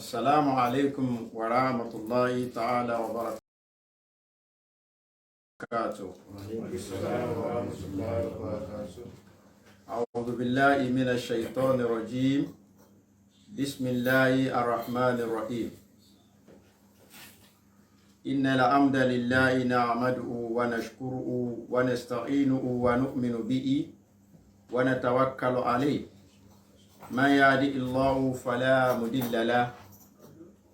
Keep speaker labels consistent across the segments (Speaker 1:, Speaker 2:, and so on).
Speaker 1: السلام عليكم ورحمة الله تعالى وبركاته.
Speaker 2: وعليكم السلام ورحمة الله وبركاته.
Speaker 1: أعوذ بالله من الشيطان الرجيم. بسم الله الرحمن الرحيم. إن الحمد لله نعمده ونشكره ونستعينه ونؤمن به ونتوكل عليه. من يهده الله فلا مضل له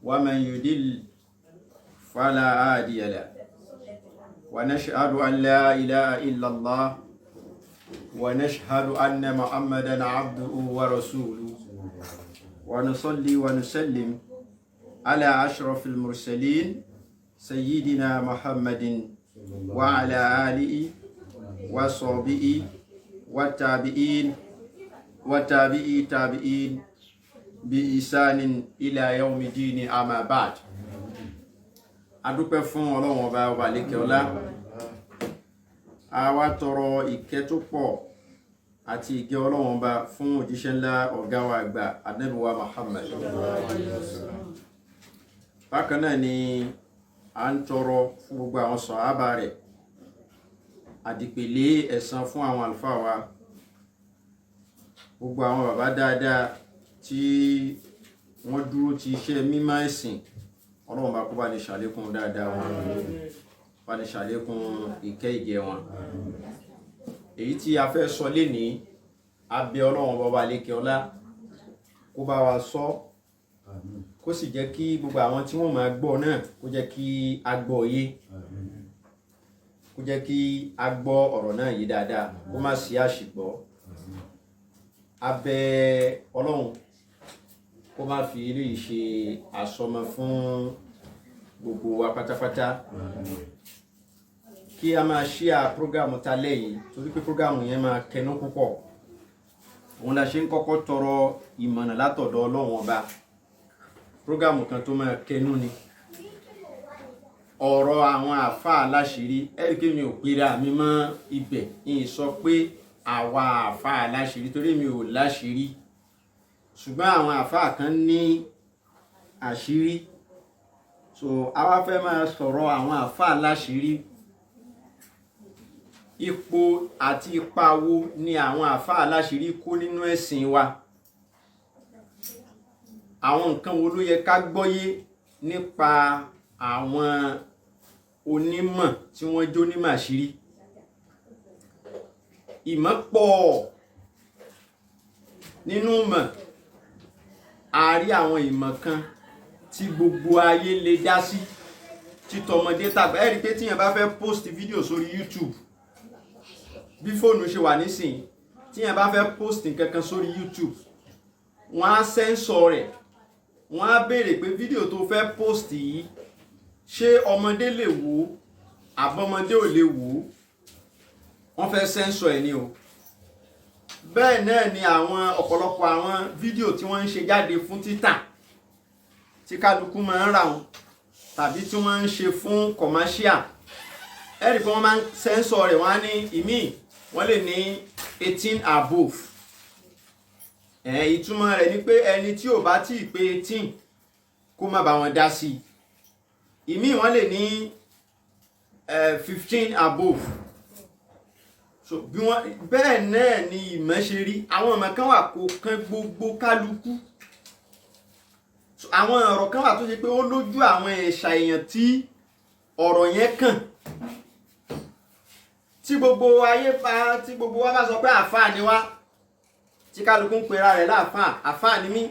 Speaker 1: ومن يضلل فلا هادي له. ونشهد أن لا إله إلا الله ونشهد أن محمدا عبده ورسوله. ونصلي ونسلم على أشرف المرسلين سيدنا محمد وعلى آله وصحبه والتابعين وتابعي تابعين بإحسان إلى يوم الدين أما بعد. adúpẹ́ fún Ọlọ́run ọba lékè ọlá, a wá tọrọ ìkẹ́ tó pọ̀ àti ìgẹ́ Ọlọ́run ọba fún òjíṣẹ́ ńlá ọ̀gá wa àgbà Ànábì wa Muhammad. Bákan náà ni a ń tọrọ fún gbogbo àwọn sàhábà rẹ̀, àdìpèlé ẹ̀san fún àwọn àlùfáà wa, gbogbo àwọn bàbá dáadáa tí wọ́n dúró ti iṣẹ́ mímọ́ ẹ̀sìn. Ọlọ́run bá kó bá ní ṣàlékún dáadáa wọn, bá ní ṣàlékún ìkẹ́ ìgẹ́ wọn. Èyí tí a fẹ́ sọ lénìí, a bẹ̀ Ọlọ́run bá wa lékè ọlá kó bá wa sọ, kó sì jẹ́ kí gbogbo àwọn tí wọ́n máa gbọ́ náà kó jẹ́ kí a gbọ́ yé, kó jẹ́ kí a gbọ́ ọ̀rọ̀ náà yé dáadáa, kó má sí àṣìgbọ́. A bẹ̀ Ọlọ́run kó má fi eléyìí ṣe àsọmọ fún gbogbo wa pátápátá. Kí a máa share prógámù talẹ́ yìí, torí pé prógámù yẹn máa kẹnú púpọ̀. Òun la ṣe ń kọ́kọ́ tọrọ ìmọ̀nà látọ̀dọ̀ Ọlọ́run ọba. Prógámù kan tó máa kẹnú ni ọ̀rọ̀ àwọn àfáà aláṣìírí. Ẹ̀rí pé mi ò pera mi mọ́ ibẹ̀, ìyìn sọ pé àwa àfáà aláṣìírí torí mi ò láṣìírí, ṣùgbọ́n àwọn àfáà kan ní àṣírí. So a wá fẹ́ máa sọ̀rọ̀ àwọn àfáà láṣìírí. Ipò àti ipa wo ni àwọn àfáà láṣìírí kó nínú ẹ̀sìn wa? Àwọn nǹkan wo ló yẹ ká gbọ́yé nípa àwọn onímọ̀ tí wọ́n jó onímọ̀ àṣírí? Ìmọ̀ pọ̀ nínú ìmọ̀. A rí àwọn ìmọ̀ kan tí gbogbo ayé lè dá sí, tí tọmọdé tàgbà. Ẹ rí pé tíyàn bá fẹ́ post fídíò sórí YouTube, bí fóònù ṣe wà nísìnyí, tíyàn bá fẹ́ post nǹkan kan sórí YouTube, wọ́n á sẹ́ńsọ̀ rẹ̀, wọ́n á béèrè pé fídíò tó fẹ́ post yìí ṣé ọmọdé lè wò ó àbọ̀mọdé ò lè wò ó. Wọ́n fẹ́ sẹ́ńsọ̀ ẹ̀ ni o. Bẹ́ẹ̀ náà ni àwọn ọ̀pọ̀lọpọ̀ àwọn fídíò tí wọ́n ń ṣe jáde fún títà, tí kálukú máa ń rà wọn, tàbí tí wọ́n ń ṣe fún commercial. Ẹ rí pé wọ́n máa ń sẹ́ńsọ̀ rẹ̀, wọ́n á ní ìmí wọ́n lè ní 18 above. Ìtumọ̀ rẹ̀ ni pé ẹni tí ò bá tí ì pé 18 kó má bá wọn dá sí. Ìmí wọ́n lè ní 15 above. So bí wọ́n bẹ́ẹ̀ náà ni ìmọ̀ ṣe rí. Àwọn ìmọ̀ kan wà kó kan gbogbo kálukú. So àwọn ọ̀rọ̀ kan wà tó ṣe pé ó lójú àwọn ẹ̀ṣà èèyàn tí ọ̀rọ̀ yẹn kàn. Tí gbogbo wa bá sọ pé àfáà ni wá, tí kálukú ń pera rẹ̀ láàfáà, àfáà ni mí,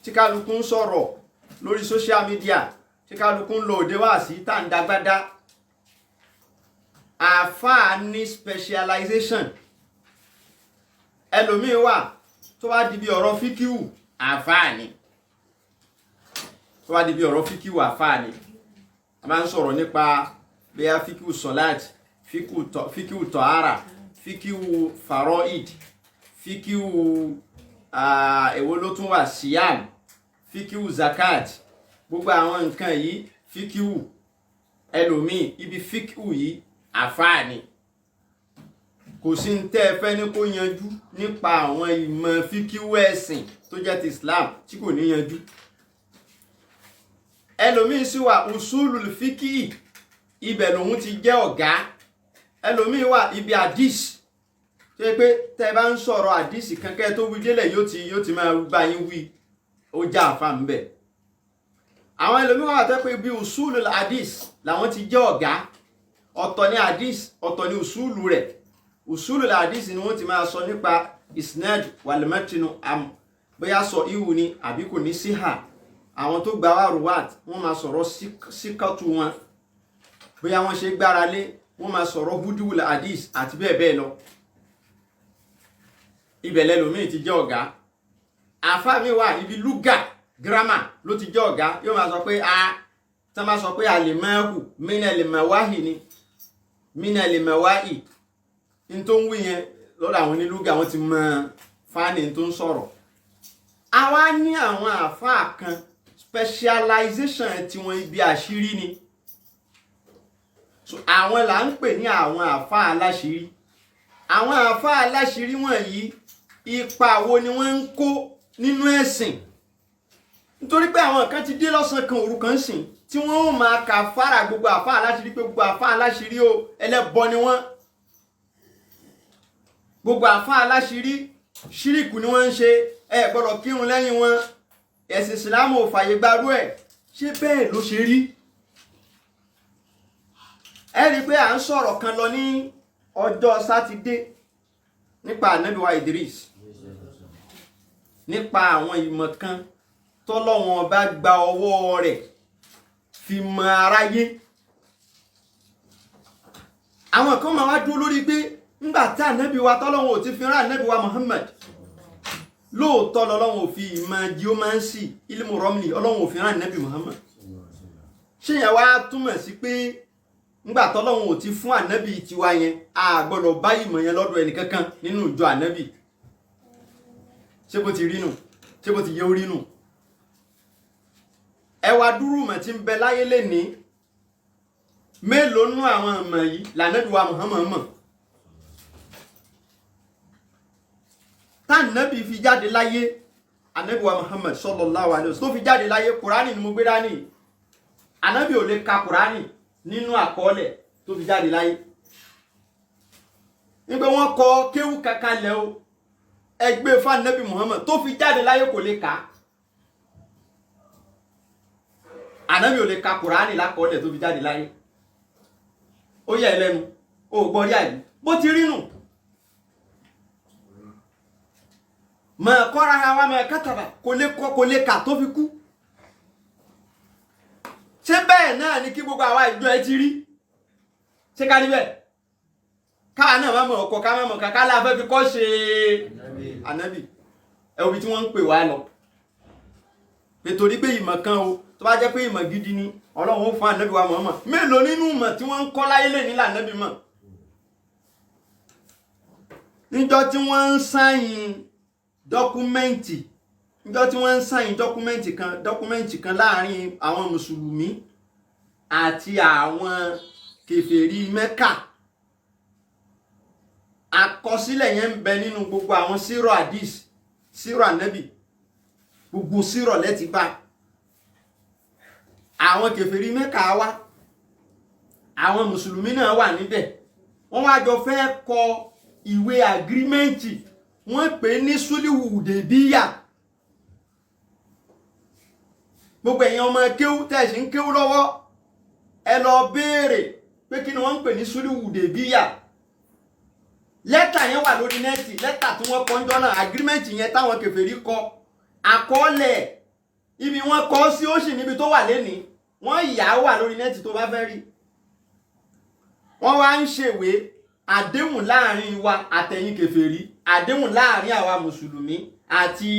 Speaker 1: tí kálukú ń sọ̀rọ̀ lórí social media, tí kálukú ń lọ òde wáàsí tá ń dagbádá. Àfáà ní specialization. Ẹlòmíì wà tó bá di bí ọ̀rọ̀ fíkíù, àfáà ni. Tó bá di bí ọ̀rọ̀ fíkíù, àfáà ni. A máa ń sọ̀rọ̀ nípa bóyá fíkíù sọ̀láàtì, fíkíù tọ̀hárà, fíkíù fàrọ́ìd, fíkíù èwo ló tún wà, síyàm, fíkíù zakat. Gbogbo àwọn nǹkan yìí fíkíù. Ẹlòmíì ibi fíkíù yìí àfáà ni. Kò sí ń tẹ́ fẹ́ ní kó yanjú nípa àwọn ìmọ̀ fíkíù ẹ̀sìn tó jẹ́ ti Islam tí kò ní yanjú. ẹlòmíì sì wà usulul fiqh, ibẹ̀ lòun ti jẹ́ ọ̀gá. Ẹlòmíì wà ibi hadith, tó yẹ pé tẹ́ bá ń sọ̀rọ̀ hadith kankan tó wí délẹ̀ yóò ti máa bá yín wí, ó já àfa ń bẹ̀. Àwọn ẹlòmíì wà tó pé bí usulul hadith làwọn ti jẹ́ ọ̀gá. Ọ̀tọ̀ ni hadith, ọ̀tọ̀ ni usulu rẹ̀. Usulul hadith ni wọ́n ti máa sọ nípa isnad wal matn, bóyá sọ ihu ni àbí kò ní síhà. Àwọn tó gba wá ruwat wọ́n máa sọ̀rọ̀ síkọ́tù wọn, bóyá wọ́n ṣe gbára lé, wọ́n máa sọ̀rọ̀ hudul hadith àti bẹ́ẹ̀ bẹ́ẹ̀ lọ. Ibẹ̀ lẹ́lòmíì ti jẹ́ ọ̀gá. Àfáà mi wà ibi lúgà grammar ló ti jẹ́ ọ̀gá. Yóò máa sọ pé tán máa sọ pé alimahu minal mawahi ni minal mawahi, n tó ń wí yẹn lọ́dọ̀ àwọn onílúgà wọ́n ti mọ fáàní tó ń sọ̀rọ̀. Àwa ní àwọn àfáà kan specialization tí wọ́n ibi àṣírí ni. So àwọn là ń pè ní àwọn àfáà aláṣírí. Àwọn àfáà aláṣírí wọ̀nyí ipa wo ni wọ́n ń kó nínú ẹ̀sìn? Nítorí pé àwọn kan ti dé lọ́sàn kan òru kan sìn tí wọ́n ó máa kà fara gbogbo àfáà aláṣírí pé gbogbo àfáà aláṣírí o ẹlẹ́bọ ni wọ́n. Gbogbo àfáà aláṣírí ṣíríkù ni wọ́n ń ṣe, ẹ gbọ́dọ̀ kírun lẹ́yìn wọn, ẹ̀sìn ìsìlámù ò fàyè gbarú ẹ̀. Ṣé bẹ́ẹ̀ ló ṣe rí? Ẹ rí pé à ń sọ̀rọ̀ kan lọ ní ọjọ́ sátidé nípa ànábì wa Idris, nípa àwọn ìmọ̀ kan tọ́lọ́wọ́n bá gba ọwọ́ rẹ̀ fi mọ aráyé. Àwọn kan máa wá dúró lórí pé nígbà tí ànábì wa tọ́lọ́wọ́n ò ti fi rán ànábì wa Muhammad, lóòótọ́ lọ́lọ́wọ́n ò fi ìmọ̀ geomancy ilmu romni ọlọ́wọ́n ò fi rán ànábì Muhammad. Ṣé yẹn wá túmọ̀ sí pé nígbà tọ́lọ́wọ́n ò ti fún ànábì tiwa yẹn a gbọ́dọ̀ bá ìmọ̀ yẹn lọ́dọ̀ ẹnìkankan nínú ìjọ ànábì? Ṣé bó ti rí nù? Ṣé bó ti yẹ orí nù? Ẹ wá dúró mọ̀ tí ń bẹ láyé lénìí, mélòó nú àwọn ìmọ̀ yìí lànábì wa Muhammad mọ̀? Tànábì fi jáde láyé, ànábì wa Muhammad sallallahu alaihi wasallam tó fi jáde láyé, Kùránì ni mo gbé dání. Ànábì ò lè ka Kùránì nínú àkọọ́lẹ̀ tó fi jáde láyé. Nígbà wọ́n kọ kéwú kankanlẹ̀ o, ẹgbẹ́ fún ànábì Muhammad tó fi jáde láyé kò lè ka. Ànábì ò lè ka Kùránì lákọọ́lẹ̀ tó fi jáde láyé. Ó yẹ ẹlẹ́nu, ó gbọ́ rí àyè, bó ti rí nù. Ma kọ́ra ha wa ma kátàbà kò lè kà tó fi kú. Ṣé bẹ́ẹ̀ náà ni kí gbogbo àwa ìjọ ẹ ti rí? Ṣé ká rí bẹ́ẹ̀? Káà náà má mọ̀ ọkọ̀ ká má mọ̀ kàkà láfẹ́ fi kọ́ ṣe ànábì. Ẹ obi tí wọ́n ń pè wá lọ. Nítorí pé ìmọ̀ kan o, tó bá jẹ́ pé ìmọ̀ gidi ni, Ọlọ́run ó fún ànábì wa Muhammad. Mélòó nínú ìmọ̀ tí wọ́n ń kọ́ láyé lè ní lànábì mọ̀? Níjọ́ tí wọ́n ń sáyìn dọ́kúmẹ́ǹtì, níjọ́ tí wọ́n ń sáyìn dọ́kúmẹ́ǹtì kan láàrin àwọn mùsùlùmí àti àwọn kèfèrí Mẹ́kà. Àkọsílẹ̀ yẹn ń bẹ nínú gbogbo àwọn sírọ̀ hadith, sírọ̀ ànábì, gbogbo sírọ̀ lẹ́ti bá. Àwọn kèfèrí Mẹ́kà wá, àwọn mùsùlùmí náà wà níbẹ̀. Wọ́n wá jọ fẹ́ kọ ìwé àgírímẹ́ǹtì, wọ́n pè ní Súlíhù Hùdèbíyà. Gbogbo èèyàn ọmọ kéwú tẹ̀sí ń kéwú lọ́wọ́, ẹ lọ béèrè pé kí ni wọ́n ń pè ní Súlíhù Hùdèbíyà. Lẹ́tà yẹn wà lórí nẹ́ẹ̀tì, lẹ́tà tí wọ́n kọ ń jọ náà, àgírímẹ́ǹtì yẹn táwọn kèfèrí kọ, àkọọ́lẹ̀ ibi wọ́n kọ sí ó sì níbi tó wà lénìí, wọ́n yà á wà lórí nẹ́ẹ̀tì tó bá fẹ́ rí. Wọ́n wá ń ṣèwé àdéhùn láàrin wa àtẹ̀yin kèfèrí, àdéhùn láàrin àwa mùsùlùmí àti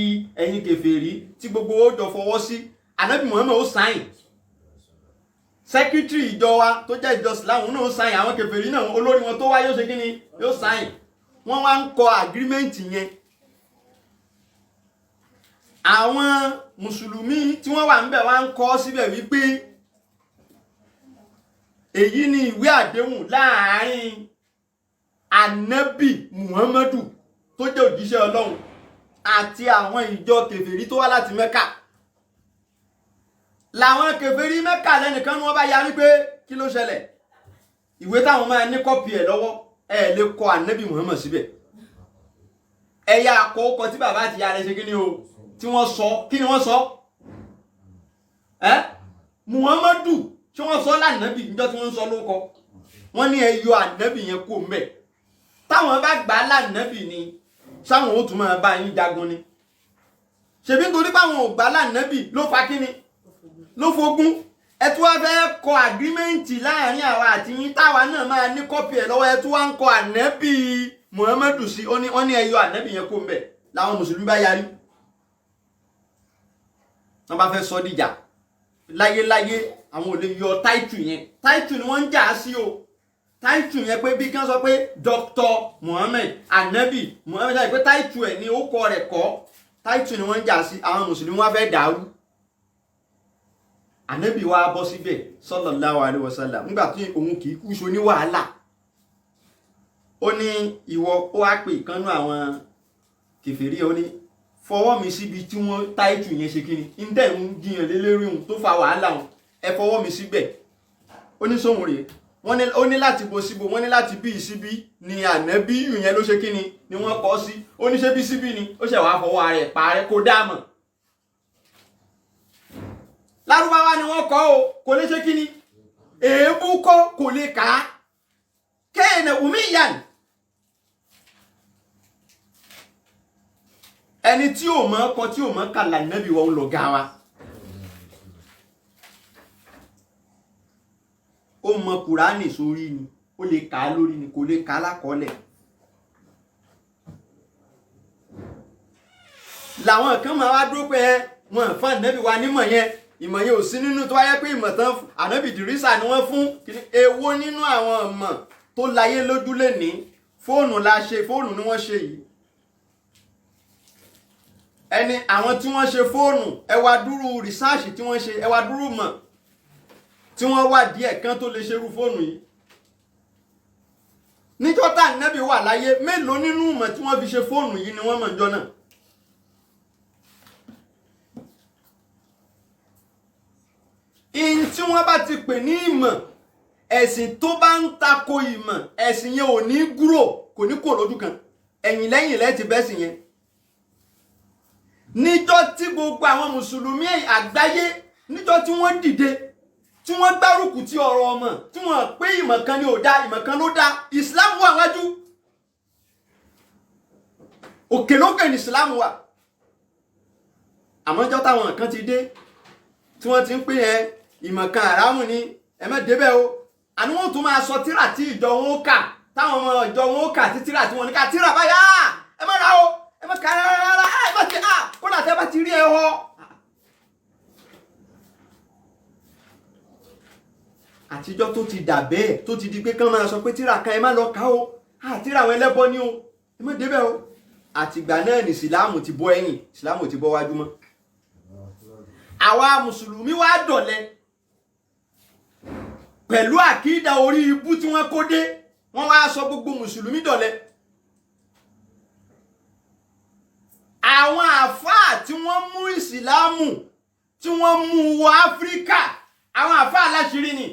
Speaker 1: ẹ̀yin kèfèrí tí gbogbo ó jọ fọwọ́ sí. Ànábì Muhammad ó sáìn. Sẹ́kítírì ìjọ wa tó jẹ́ ìjọ Ìsìlámù náà ó sáìn, àwọn kèfèrí náà olórí wọn tó wá yóò ṣe kí ni? Yóò sáìn. Wọ́n wá ń kọ àgírímẹ́ǹtì yẹn. Àwọn mùsùlùmí tí wọ́n wà níbẹ̀ wá ń kọ síbẹ̀ wípé èyí ni ìwé àdéhùn láàrin Ànábì Muhammadu tó jẹ́ òjíṣẹ́ Ọlọ́run àti àwọn ìjọ kèfèrí tó wá láti Mẹ́kà. làwọn kèfèrí Mẹ́kà lẹ́nìkan ni wọ́n bá yarí pé kí ló ṣẹlẹ̀ ìwé táwọn máa ní kọ́pì ẹ̀ lọ́wọ́ ẹ lè kọ ànábì Muhammad síbẹ̀ ẹ̀yà àkọ́kọ́ tí bàbá àti ìyá rẹ̀ ṣe kí ni o tí wọ́n sọ kí ni wọ́n sọ Muhammadu tí wọ́n sọ lánàbì níjọ́ tí wọ́n sọ lóko wọ́n ní ẹ yọ ànábì yẹn kó mbẹ̀ táwọn bá gbà á lánàbì ni sáwọn ó tún máa bá yín jagun ni ṣebí nítorí báwọn ò gbà á lánàbì ló fa kí ni ló fogún ẹ tún wá fẹ́ kọ àgírímẹ́ǹtì láàrin àwa àti yín táwa náà máa ní kọ́pì ẹ̀ lọ́wọ́ ẹ tún wá ń kọ ànábì Muhammadu sí wọ́n ní ẹ yọ ànábì yẹn kó mbẹ̀ làwọn mùsùlùmí bá yarí wọ́n bá fẹ́ sọ dìjà láyéláyé àwọn ò lè yọ táìtù yẹn táìtù ni wọ́n ń jà á sí o táìtù yẹn pé bí kí wọ́n sọ pé Dr. Muhammad ànábì Muhammad ṣáà pé táìtù ẹ̀ ní ó kọ rẹ̀ kọ́ táìtù ni wọ́n ń jà sí àwọn mùsùlùmí wọ́n fẹ́ dàrú ànábì wa bọ́ síbẹ̀ sallallahu alaihi wasallam nígbà tí òun kì í kú so ní wàhálà ó ní ìwọ ó wá pè ìkànnú àwọn kèfèrí ó ní fọwọ́ mi síbi tí wọ́n táìtù yẹn ṣe kí ni ìdẹ́ ń jiyàn lé lérí òun tó fa wàhálà òun ẹ fọwọ́ mi síbẹ̀ ó ní sóhun rèé ó ní láti bo síbo wọ́n ní láti bí síbí ni ànábì yẹn ló ṣe kí ni wọ́n kọ́ sí ó ní ṣe bí síbí ni ó ṣẹ̀ wá fọwọ́ rẹ̀ parẹ́ kó dáàmọ̀ lárúbáwá ni wọ́n kọ́ o kò lè ṣe kí ni èébú kọ́ kò lè kà á kéènà umiyan ẹni tí ò mọ̀ ọkọ tí ò mọ̀ kàlà nábì wọn lọ ga wa ó mọ̀ kùránì sórí ni ó lè kà á lórí ni kò lè kà á lákọọ́lẹ̀ làwọn kan máa wá dúró pé wọn fún ànábì wa nímọ̀ yẹn ìmọ̀ yẹn ò sí nínú tó wáyé pé ìmọ̀ tán ànábì Ìdírísà ni wọ́n fún èwo nínú àwọn ọmọ tó láyé lójú lè ní fóònù la ṣe fóònù ni wọ́n ṣe yìí ẹni àwọn tí wọ́n ṣe fóònù ẹ wá dúró rìsáàṣì tí wọ́n ṣe ẹ wá dúró mọ̀ tí wọ́n wà díẹ̀ kan tó lè ṣerú fóònù yìí níjọ́ tá ànábì wà láyé mélòó nínú ìmọ̀ tí wọ́n fi ṣe fóònù yìí ni wọ́n mọ̀ níjọ́ náà ìyìn tí wọ́n bá ti pè ní ìmọ̀ ẹ̀sìn tó bá ń tako ìmọ̀ ẹ̀sìn yẹn ò ní gúrò kò ní kò lójú kan ẹ̀yìn lẹ́yìn lẹ́ti bẹ́sìn yẹn níjọ́ tí gbogbo àwọn mùsùlùmí àgbáyé níjọ́ tí wọ́n dìde tí wọ́n gbárùkù ti ọ̀rọ̀ ọmọ tí wọ́n pé ìmọ̀ kan ni ò dá ìmọ̀ kan ló dá Islam wà wájú òkè lókè ní Islam wà àmọ́ níjọ́ táwọn kan ti dé tí wọ́n ti ń pè ẹ́ ìmọ̀ kan àrámù ni ẹ má débẹ̀ o àní wọ́n tún máa sọ tírà tí ìjọ wọn ó kà táwọn ọmọ ìjọ wọn ó kà tí tírà tí wọ́n ní ká tírà báyà ẹ má ra o ẹ má kà rárá ẹ má ti kó là tẹ́ bá ti rí ẹ họ. àtijọ́ tó ti dà bẹ́ẹ̀ tó ti di pé kán máa sọ pé tírà kan ẹ má lọ kà o tírà àwọn ẹlẹ́bọ ni o ẹ má débẹ̀ o àtìgbà náà ní ìsìláàmù ti bọ́ ẹ̀yìn ìsìláàmù ti bọ́ wájú mọ́ àwa mùsùlùmí wá dọ̀lẹ pẹ̀lú àkídà orí ibú tí wọ́n kó dé wọ́n wá sọ gbogbo mùsùlùmí dọ̀lẹ àwọn àfáà tí wọ́n mú ìsìláàmù tí wọ́n mú wọ Áfíríkà àwọn àfáà aláṣírí ni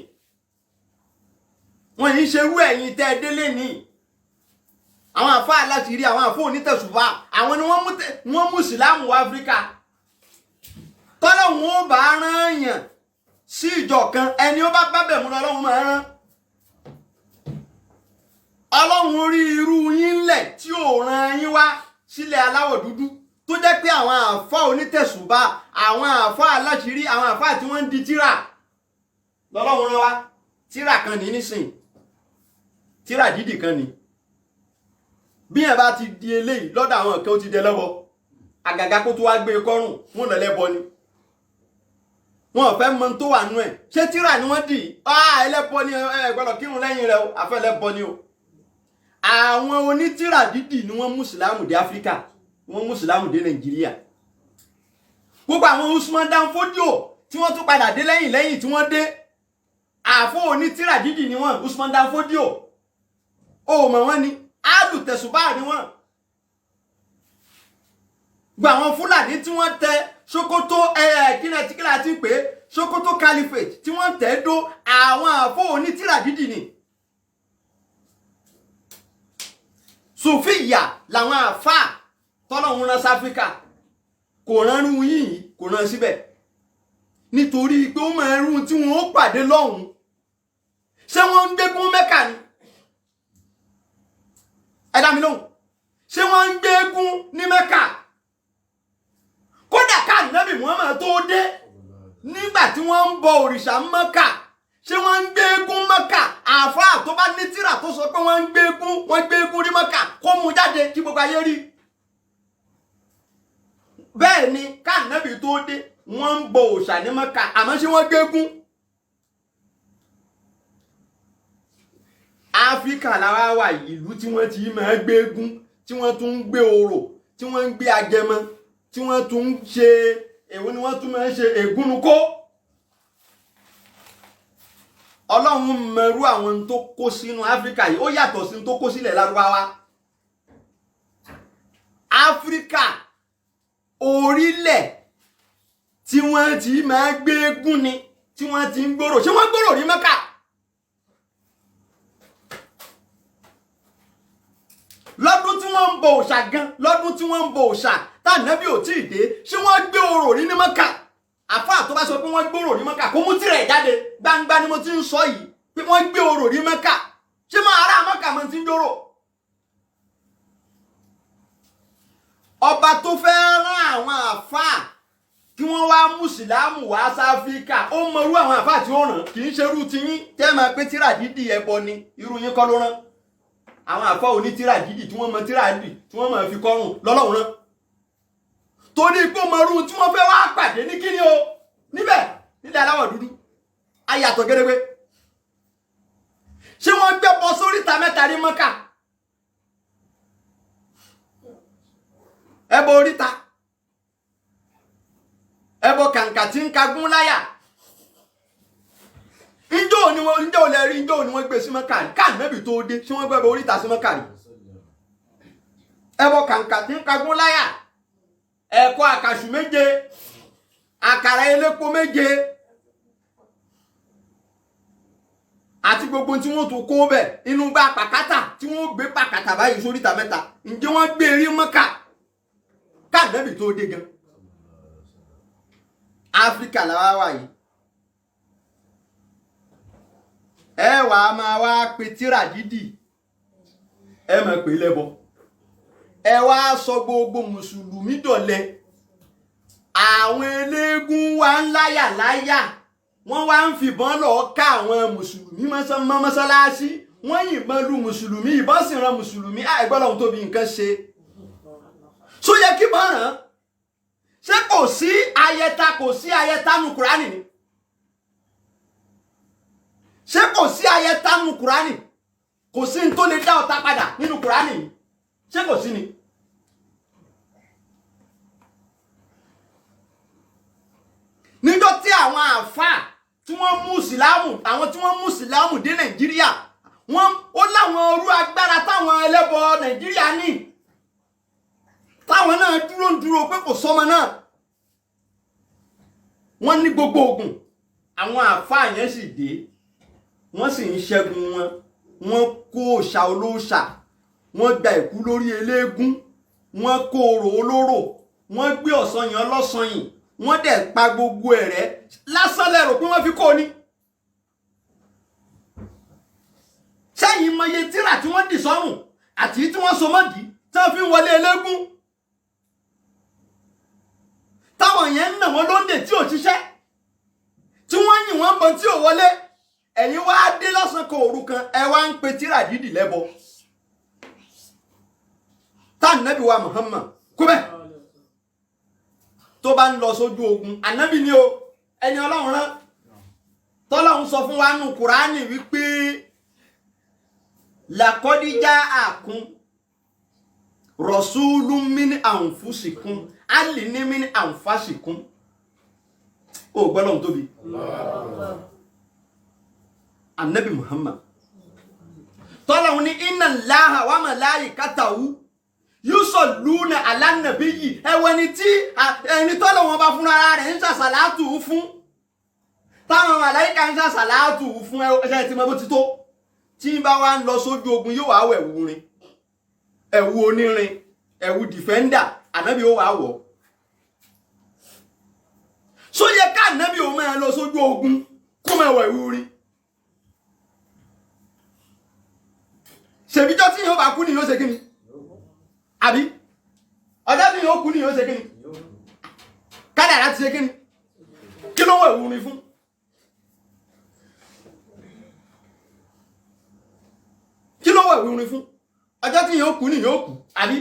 Speaker 1: wọ́n ní ṣerú ẹ̀yin tẹ́ délé ní àwọn àfáà aláṣírí àwọn àfáà onítẹ̀sùfà àwọn ni wọ́n mú ìsìláàmù wọ Áfíríkà tọ́lọ́hun ó bá rán yàn sí ìjọ kan ẹni ó bá bábẹ̀ mú lọ́lọ́hun máa rán ọlọ́hun rí irú yín lẹ̀ tí ò rán yín wá sílẹ̀ aláwọ̀ dúdú tó jẹ́ pé àwọn àfáà onítẹ̀sùbá àwọn àfáà aláṣírí àwọn àfáà tí wọ́n ń di tírà lọ́lọ́hun rán wá tírà kan ní nísìn tírà dídì kan ní bí ẹ̀ bá ti di eléyìí lọ́dọ̀ àwọn kan ó ti dẹ lọ́wọ́ àgàgà kó tó wá gbé kọ́rùn wọn lọ́lẹ́bọ ni wọn fẹ́ mọ̀ tó wà nú ẹ̀ ṣé tírà ni wọ́n dì ẹlẹ́bọ ni ẹ gbọ́dọ̀ kírun lẹ́yìn rẹ̀ o àfẹ́ ẹlẹ́bọ ni o àwọn onítírà dídì ni wọ́n mú ìsìlámù dé Áfíríkà wọ́n mú ìsìlámù dé Nàìjíríà gbogbo àwọn Usman Dan Fodio tí wọ́n tún padà dé lẹ́yìn tí wọ́n dé àfọ́ onítírà dídì ni wọ́n Usman Dan Fodio o mọ̀ wọ́n ni alùtẹ̀sùbá ni wọ́n gba àwọn Fúlàní tí wọ́n tẹ Sókótó kílà ti pé Sokoto Caliphate tí wọ́n tẹ̀ dó àwọn àfọ́ onítìrà dídì ni. Sùfíyà làwọn àfà tọ́lọ́hun rán sáfíríkà kò ránrú yìí kò rán síbẹ̀ nítorí pé ó máa rún tí wọ́n ó pàdé lọ́hùn. Ṣé wọ́n ń gbégún Mẹ́kà ni? Ẹ dá mi lóhùn. Ṣé wọ́n ń gbégún ní Mẹ́kà? Kódà ká Ànábì Muhammad tó dé nígbà tí wọ́n ń bọ òrìṣà Mẹ́kà, ṣé wọ́n ń gbégún Mẹ́kà? Àfáà tó bá ní tírà tó sọ pé wọ́n ń gbégún ní Mẹ́kà kó mú jáde kí gbogbo ayé rí. Bẹ́ẹ̀ ni ká Ànábì tó dé wọ́n ń bọ òrìṣà ní Mẹ́kà, àmọ́ ṣé wọ́n gbégún? Áfíríkà làwa wà ìlú tí wọ́n ti máa gbégún, tí wọ́n tún ń gbé orò, tí wọ́n ń gbé agẹmọ, tí wọ́n tún ń ṣe èwo ni wọ́n tún máa ń ṣe ègúnnukó. Ọlọ́run mẹrú àwọn tó kó sínú Áfíríkà yìí ó yàtọ̀ sí tó kó sílẹ̀ Lárúbáwá. Áfíríkà orílẹ̀ tí wọ́n ti máa gbégún ni, tí wọ́n ti ń gbòrò. Ṣé wọ́n gbòrò ní Mẹ́kà? Lọ́dún tí wọ́n ń bọ òòṣà gan, lọ́dún tí wọ́n ń bọ òòṣà tá Ànábì ò tí ì dé, ṣé wọ́n gbé orò rí ní Mẹ́kà? Àfáà tó bá sọ pé wọ́n gbé orò ní Mẹ́kà kó mú tírẹ̀ jáde gbangba ni mo ti ń sọ yìí pé wọ́n gbé orò ní Mẹ́kà. Ṣé máa ará Mẹ́kà mọ́ ti ń jórò? Ọba tó fẹ́ rán àwọn àfáà kí wọ́n wá mùsùlámù wá sáfíríkà ó mọrú àwọn àfáà tí ó rán, kì í ṣerú tiyín tẹ́ máa pé tírà dídì ẹbọ ni, irú yín kọ́ ló rán. Àwọn àfáà oní tírà dídì tí wọ́n mọ tírà dídì tí wọ́n máa fi kọ́rùn lọ́lọ́run rán. Torí pé mọrú tí wọ́n fẹ́ wá pàdé ní kíni o níbẹ̀ nílẹ̀ aláwọ̀ dúdú ayàtọ̀ gẹ́gẹ́. Ṣé wọ́n gbé bọ sóríta mẹ́ta ní Mẹ́kà? Ẹbọ oríta, ẹbọ kàǹkà tí ń kagún láyà. Ǹjọ́ ni wọ́n gbé sí Mẹ́kà rí? Ká Ànábì tó dé ṣé wọ́n gbé ẹbọ oríta sí Mẹ́kà rí? Ẹbọ kàǹkà tí ń kagún láyà, ẹ̀kọ́ àkàṣù 7, àkàrà elépo 7 àti gbogbo tí wọ́n tó kó bẹ̀ inú gbá pàkátà tí wọ́n gbé pàkátà báyìí sóríta mẹ́ta. Ǹjẹ́ wọ́n gbé rí Mẹ́kà? Ká Ànábì tó dé gan. Áfíríkà làwa wà yìí. Ẹ wàá máa wá pe tírà dídì, ẹ máa pè lẹ́bọ. Ẹ wá sọ gbogbo mùsùlùmí dọ̀lẹ. Àwọn eléégún wa ń láyà, wọ́n wá ń fìbọn lọ ká àwọn mùsùlùmí mọ́sálásí, wọ́n yìnbọn lu mùsùlùmí, ìbọn sì ran mùsùlùmí. Àìgbọ́n lọ́hun tóbi nǹkan ṣe. Ṣó yẹ kí bọ́n ràn? Ṣé kò sí ayẹta nù Kùránì ni? Ṣé kò sí ayẹta nù Kùránì? Kò sí ní tó lè dá ọ̀tá padà nínú Kùránì ni? Ṣé kò sí ni? Níjọ́ tí àwọn àfáà tí wọ́n mú ìsìlámù, àwọn tí wọ́n mú ìsìlámù dé Nàìjíríà, ó láwọn orú agbára táwọn ẹlẹ́bọ Nàìjíríà ní. Táwọn náà dúró pé kò sọ́mọ náà. Wọ́n ní gbogbo ogun. Àwọn àfáà yẹn sì dé. Wọ́n sì ń ṣẹ́gun wọn. Wọ́n kó òòṣà olóòṣà. Wọ́n gba ìkú lórí eléégún. Wọ́n kó orò olóró. Wọ́n gbé ọ̀sanyàn ọlọ́sanyìn. Wọ́n dẹ̀ pa gbogbo ẹ̀rẹ́. Lásán lẹ́rò pé wọ́n fi kó ni. Sẹ́yìn mọye tírà tí wọ́n dì sọ́rùn àti tí wọ́n so mọ́dì tí wọ́n fi ń wọlé eléégún. Táwọn yẹn ń nà wọ́n lóńdè tí ò ṣiṣẹ́. Tí wọ́n yìn wọ́n bọ̀ tí ò wọlé. Ẹ̀yin wá dé lọ́sàn kan òru kan ẹ wá ń pe tírà dídì lẹ́bọ. Tá Ànábì wa Muhammad kú bẹ́ẹ̀. Tó bá ń lọ sójú ogun Ànábì ni o ẹni Ọlọ́run rán. Tọ́lọ́run sọ fún wa nù Kùránì wípé làkọ́díjà àkún rọ̀súlùm min àǹfùsìkún alìní min àǹfàsìkún. Ó gbọ́dọ̀ tóbi. Ànábì Muhammad. Tọ́lọ́run ní inna Allaha wa malaikatahu yusalluna ala nabiyyi. Ẹni tí ẹni tọ́lọ́run bá fún ara rẹ̀ ń ṣàṣàlátù fún. táwọn màláíkà ń ṣàṣàlátù fún ẹsẹ̀ tí mo bó ti tó tí bá wá ń lọ sójú ogun yóò wá wẹ̀wù rin ẹ̀wù onírin ẹ̀wù dìfẹ́ndà ànábì ó wá wọ̀ só yẹ ká ànábì ó máa lọ sójú ogun kó máa wọ̀ ẹ̀wù rin ṣèbíjọ́ tí yóò bá kú ni yóò ṣe kí ni àbí ọjọ́ tí yóò kú ni yóò ṣe kí ni kádàrá ti ṣe kí ni kí ló wọ̀ ẹ̀wù rin fún kí ló wọ̀ ẹ̀wù rin fún ọjọ́ tí yóò kú ni yóò kú àbí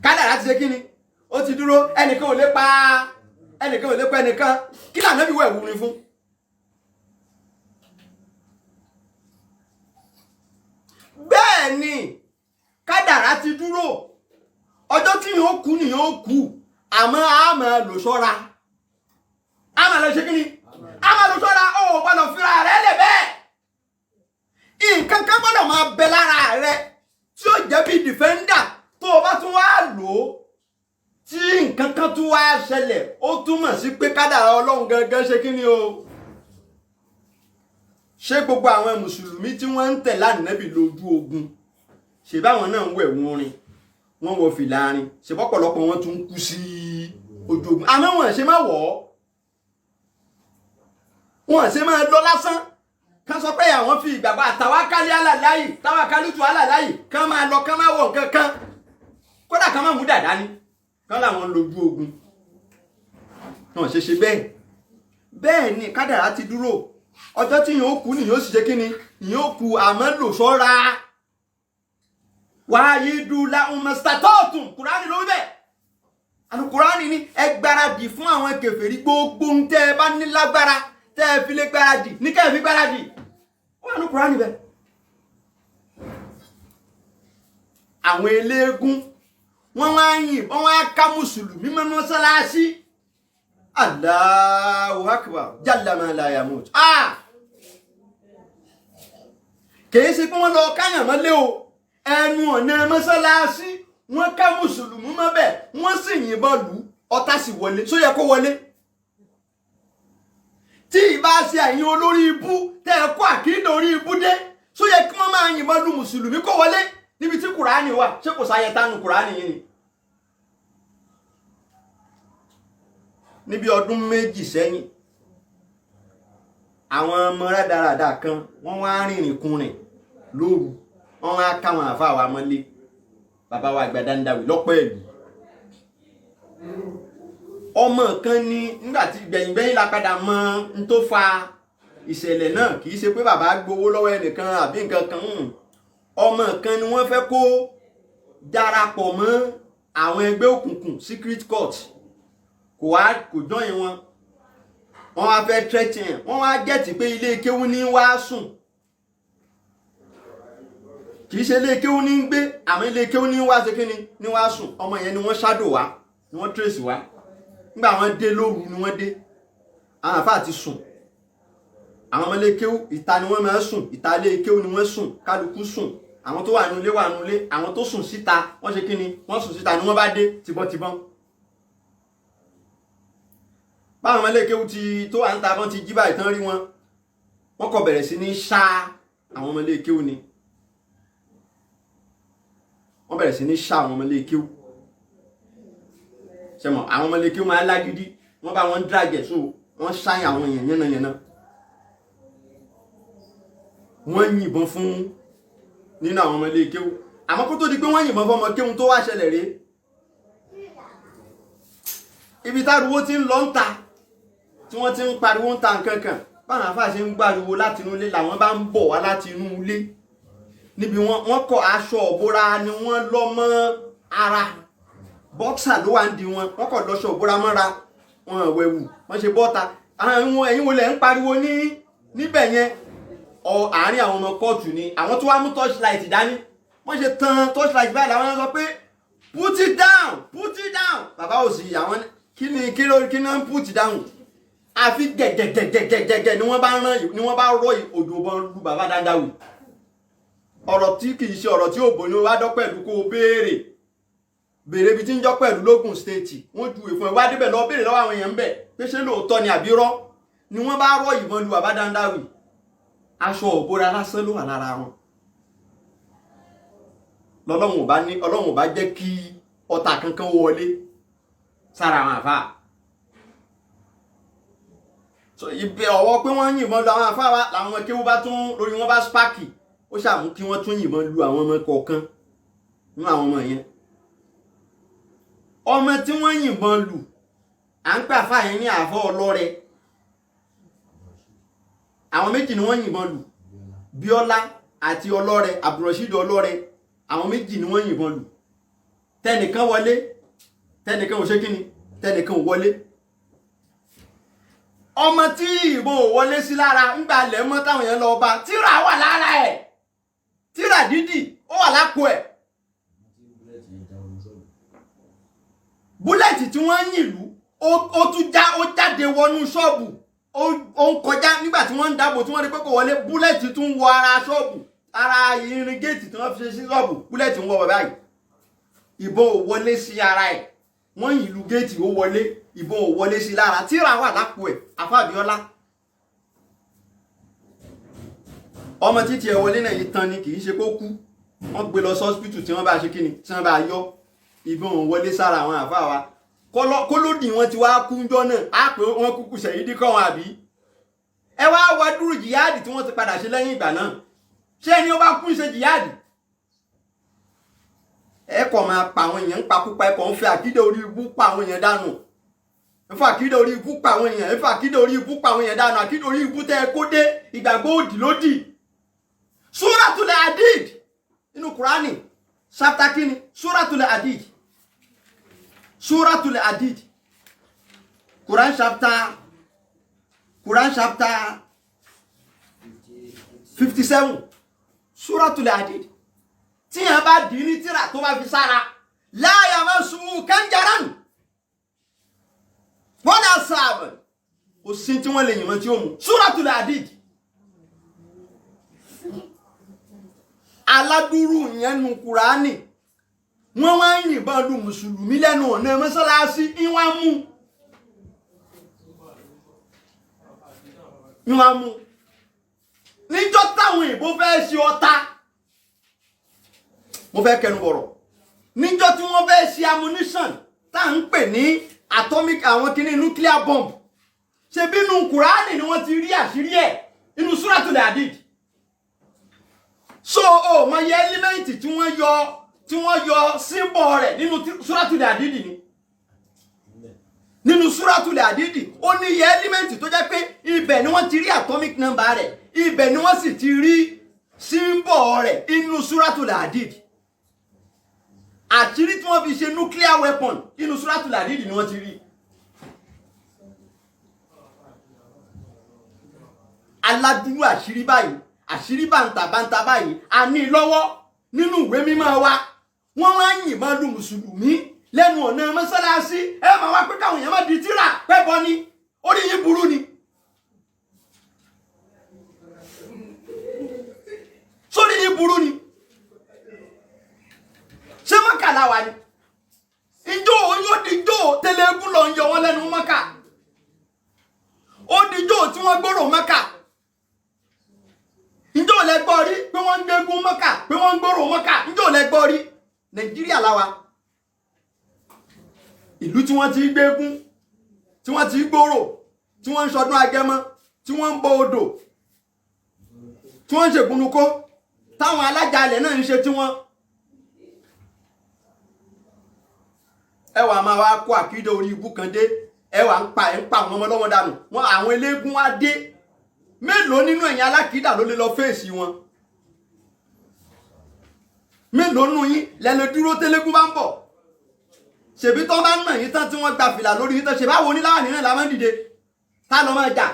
Speaker 1: kádàrá ti ṣe kí ni ó ti dúró ẹnìkan ò lè pa ẹnìkan kí lànà bí wọ̀ ẹ̀wù rin fún. bẹ́ẹ̀ ni kádàrá ti dúró ọjọ́ tí yóò kú ni yóò kú àmọ́ a máa lò ṣọ́ra a máa lọ ṣe kí ni a máa lò ṣọ́ra ó gbọ́dọ̀ fira rẹ̀ lẹ̀ bẹ́ẹ̀ nǹkan kan gbọ́dọ̀ máa bẹ lára rẹ̀ tí ó jẹ́ bí dìfẹ́ndà tó o bá tún wá lò ó tí nǹkan kan tún wá ṣẹlẹ̀ ó túmọ̀ sí pé kádàrá ọlọ́run gangan ṣe kí ni o ṣé gbogbo àwọn mùsùlùmí tí wọ́n ń tẹ̀ lánàbì lójú ogun ṣe báwọn náà ń wẹ̀ wọ́n rin wọ́n wọ fìlà rin ṣe pọ́pọ̀lọpọ̀ wọn tún kú sí ojú ogun àmọ́ wọn ṣe má wọ̀ ọ́ wọn ṣe máa lọ lásán kán sọ pé àwọn fi ìgbàgbọ́ àtàwákálí alàláyì táwákálítù alàláyì kán máa lọ kán máa wọ̀ nǹkan kan kódà kán máa mú dàdá ni kán làwọn lójú ogun náà ṣe bẹ́ẹ̀ ni kádàrá ti dúró ọjọ́ tí yóò kú ni yóò sì ṣe kí ni yóò kú àmọ́ lò ṣọ́ra wáyé dúlá ọmọsítàtọ́ọ̀tún kùránì ló bẹ̀ àti kùránì ní ẹ gbáradì fún àwọn kèfèrí gbogbo ń tẹ́ ẹ bá ní lágbára tẹ́ ẹ fi lè gbáradì ní kẹ́ ẹ fi gbáradì wọ́n ní kùránì bẹ̀. àwọn eléégún wọ́n wá yìn wọ́n wá ká mùsùlùmí mọ́ mọ́sálásí Allahu akbar jalla ma la yamut kìí ṣe pé wọ́n lọ káyàn mọ́lé o ẹnu ọ̀nà mọ́sálásí wọ́n ká mùsùlùmí mọ́bẹ̀ wọ́n sì yìnbọn lù ọ̀tá sì wọlé só yẹ kó wọlé tí ìbá ṣe ẹ̀yin olórí ibú tẹ́ ẹ kó àkídà orí ibú dé só yẹ kí wọ́n máa yìnbọn lù mùsùlùmí kó wọlé níbi tí kùránì wà ṣé kò sáyẹ tánu kùránì yìí ni. níbi ọdún méjì sẹ́yìn àwọn ọmọ rádaràdà kan wọ́n wá rìnrìn kùnrin lóru wọ́n wá káwọn àfa wa mọ́lé bàbá wa àgbà Dandawi lọ́pọ̀ ẹ̀lú ọmọ kan ní nígbàtí gbẹ̀yìngbẹ̀yìn la padà mọ n tó fa ìṣẹ̀lẹ̀ náà kì í ṣe pé bàbá gbowó lọ́wọ́ ẹnìkan àbí nǹkan kan ọmọ kan ni wọ́n fẹ́ kó darapọ̀ mọ́ àwọn ẹgbẹ́ òkùnkùn secret court kò jọyìn wọn wá fẹ́ threaten wọ́n wá gẹ̀tì pé ilé kéwú ní wá sùn kì í ṣe ilé kéwú ní gbé àmọ́ ilé kéwú ní wá ṣe kí ni ní wá sùn ọmọ yẹn ni wọ́n shadow wá ni wọ́n trace wá nígbà wọ́n dé lóru ni wọ́n dé àwọn àfáà ti sùn àwọn ọmọ ilé kéwú ìta ni wọ́n máa sùn ìta ilé kéwú ni wọ́n sùn kálukú sùn àwọn tó wà nínú ilé wà nínú ilé àwọn tó sùn síta wọ́n ṣe kí ni wọ́n sùn síta ni wọ́n bá dé tibọ́tibọ́n báwọn ọmọ ilé kéwú tó wà ń ta bọ́n ti jí báyìí tán rí wọn wọ́n kọ̀ bẹ̀rẹ̀ sí ní ṣá àwọn ọmọ ilé kéwú ni wọ́n bẹ̀rẹ̀ sí ní ṣá àwọn ọmọ ilé kéwú ṣẹmọ̀ àwọn ọmọ ilé kéwú máa lágídí wọ́n bá wọn drágẹ̀ so wọ́n ṣáyìn àwọn èèyàn yánnayànna wọ́n yìnbọn fún nínú àwọn ọmọ ilé kéwú àmọ́ kó tó di pé wọ́n yìnbọn fún ọmọ kéwú tó wá ṣẹlẹ̀ rèé ibi táruwó ti ń lọ ń ta tí wọ́n ti ń pariwo ń ta nǹkan kan báwọn àfáà ṣe ń gbariwo láti inú ilé làwọn bá ń bọ̀ wá láti inú ilé níbi wọ́n kọ aṣọ òbora ni wọ́n lọ mọ́ ara bọ́ksà ló wà ń di wọ́n kọ lọ́ṣọ òbora mọ́ra wọn wẹ̀wù wọ́n ṣe bọ́ta àwọn ẹ̀yin wo lẹ̀ ń pariwo níbẹ̀ yẹn àárín àwọn ọmọ kóòtù ni àwọn tó wá mú torchlight dání wọ́n ṣe tan torchlight báyìí làwọn sọ pé put it down bàbá òsì àwọn kí ni ń put down àfi gẹ̀gẹ̀gẹ̀gẹ̀gẹ̀gẹ̀ ni wọ́n bá rọ òjò bọ́n lu bàbá Dandawi ọ̀rọ̀ tí kìí ṣe ọ̀rọ̀ tí ò bò ní wá dọ́ pẹ̀lú kó o béèrè bí tí ń jọ́ pẹ̀lú lógùn stéètì wọ́n ju ìfún ẹ̀ wá débẹ̀ lọ béèrè lọ́wọ́ àwọn èèyàn ń bẹ̀ pé ṣé lóòótọ́ ni àbí rọ́ ni wọ́n bá rọ ìbọn lu bàbá Dandawi aṣọ òbora lásán ló wà lára wọn Ọlọ́run ò bá jẹ́ kí ọ̀tá kankan wọlé sára àwọn àfáà so ibẹ̀ ọwọ́ pé wọ́n yìnbọn lu àwọn àfáà wa làwọn kéwú bá tún lórí wọn bá spáàkì ó ṣàmú kí wọ́n tún yìnbọn lu àwọn ọmọ kọ̀ọ̀kan nínú àwọn ọmọ yẹn ọmọ tí wọ́n yìnbọn lù à ń pè àfáà yẹn ní àfọ́ ọlọ́rẹ àwọn méjì ni wọ́n yìnbọn lù Bíọ́lá àti ọlọ́rẹ Abdulrasheed ọlọ́rẹ àwọn méjì ni wọ́n yìnbọn lù tẹnìkan wọlé tẹnìkan ò ṣe kíni tẹnìkan ò wọlé ọmọ tí ìbọn ò wọlé sí lára ńgbà lẹ́mọ́ táwọn yẹn lọ bá tírà wà lára ẹ̀ tírà dídì ó wà lápò ẹ̀ búlẹ̀tì tí wọ́n ń yìnlú ó jáde wọnú ṣọ́ọ̀bù ó ń kọjá nígbà tí wọ́n ń dáàbò tí wọ́n rí pé kò wọlé búlẹ̀tì tún wọ ara ṣọ́ọ̀bù ara irin géètì tí wọ́n fi ṣe sí ṣọ́ọ̀bù búlẹ̀tì ń wọ bàbá yìí ìbọn ò wọlé sí ara ẹ̀ wọ́n yìnlú géètì ó wọlé ìbọn ò wọlé sí lára tírà wà lápò ẹ̀ Afábíọ́lá ọmọ títí ẹ̀ wọlé náà yìí tán ni kì í ṣe kó kú wọ́n gbé lọ sọ́spítù tí wọ́n bá ṣe kíni tí wọ́n bá yọ ìbọn ò wọlé sára àwọn àfáà wa kólódì wọn ti wá kúnjọ náà á pé wọn kúkú ṣèyídí kọ́ wọn àbí ẹ wá wá dúró jìyáàdì tí wọ́n ti padà ṣe lẹ́yìn ìgbà náà ṣé ẹni ó bá kún ṣe jìyáàdì ẹ kọ̀ máa pa àwọn èèyàn ń pakúpa ẹ kọ̀ ń fẹ́ àkídà orí ibú pa àwọn èèyàn dànù ẹ fẹ́ àkídà orí ibú pa àwọn èèyàn ẹ fẹ́ àkídà orí ibú pa àwọn èèyàn dànù àkídà orí ibú tẹ́ ẹ kó dé ìgbàgbọ́ òdì lódì Suratul Hadid nínú Kùránì chapter kínní Suratul Hadid Suratul Hadid Quran chapter 57 Suratul Hadid tí yẹn bá dì ní tírà tó bá fi sára la yamassuhu kanjaran wala saaban kò sí tí wọ́n lè yìnbọn tí ó mú Suratul Hadid aládùúrù yẹn nu Kùránì wọ́n wá ń yìnbọn lu mùsùlùmí lẹ́nu ọ̀nà mọ́sálásí ìwọ̀n mú níjọ́ táwọn ìbò fẹ́ ṣe ọ̀tá mo fẹ́ kẹnu bọ̀rọ̀ níjọ́ tí wọ́n fẹ́ ṣe ammunition tá à ń pè ní atomic àwọn kìíní nuclear bomb ṣe bínú Kùránì ni wọ́n ti rí àṣírí ẹ̀ inú Suratul Hadid so o mọ yẹ ẹ́límẹ́ǹtì tí wọ́n yọ símbọ̀ rẹ̀ nínú Suratul Hadid ni nínú Suratul Hadid ó ní yẹ ẹ́límẹ́ǹtì tó jẹ́ pé ibẹ̀ ni wọ́n ti rí atomic number rẹ̀ ibẹ̀ ni wọ́n sì ti rí símbọ̀ rẹ̀ nínú Suratul Hadid àṣírí tí wọ́n fi ṣe nuclear weapon nínú Suratul Hadid ni wọ́n ti rí aládùúgbò àṣírí báyìí àṣírí bàǹtàbàǹtà báyìí a ní lọ́wọ́ nínú ìwé mímọ́ wa wọ́n wá ń yìnbọn lu mùsùlùmí lẹ́nu ọ̀nà mọ́sálásí ẹ máa wá pé káwọn èèyàn má di tírà pẹ́bọ ni orí yín burú ni sórí yín burú ni ṣé Mọ́kà láwa ni ìjọ yóò dijó tẹlẹgún lọ ń yọ wọn lẹ́nu Mọ́kà ó dijó tí wọ́n gbòòrò Mọ́kà ǹjọ́ lẹ gbọ́ rí pé wọ́n ń gbégún Mọ́kà pé wọ́n ń gbòòrò Mọ́kà ǹjọ́ lẹ gbọ́ rí Nàìjíríà láwa ìlú tí wọ́n ti gbégún tí wọ́n ti gbòòrò tí wọ́n ń ṣọdún Agẹmọ tí wọ́n ń bọ odò tí wọ́n ń ṣègúnnukó táwọn alájàalẹ̀ náà ń ṣe tí wọ́n ẹwà máa wá kó àkídà orí ibú kan dé ẹwà ń pa àwọn ọmọ ọlọ́mọ dànù wọn àwọn eléégún wá dé mélòó nínú ẹ̀yin alákìídà ló lè lọ fèsì wọn mélòó nínú yín lẹ́nu dúró tẹ́lẹ́gún bá ń bọ̀ ṣèbí tó bá ń nà yín tán tí wọ́n gba fìlà lórí yín tán ṣèbá wo oníláwà nínú ẹ̀ la máa ń dìde tá lọ máa jà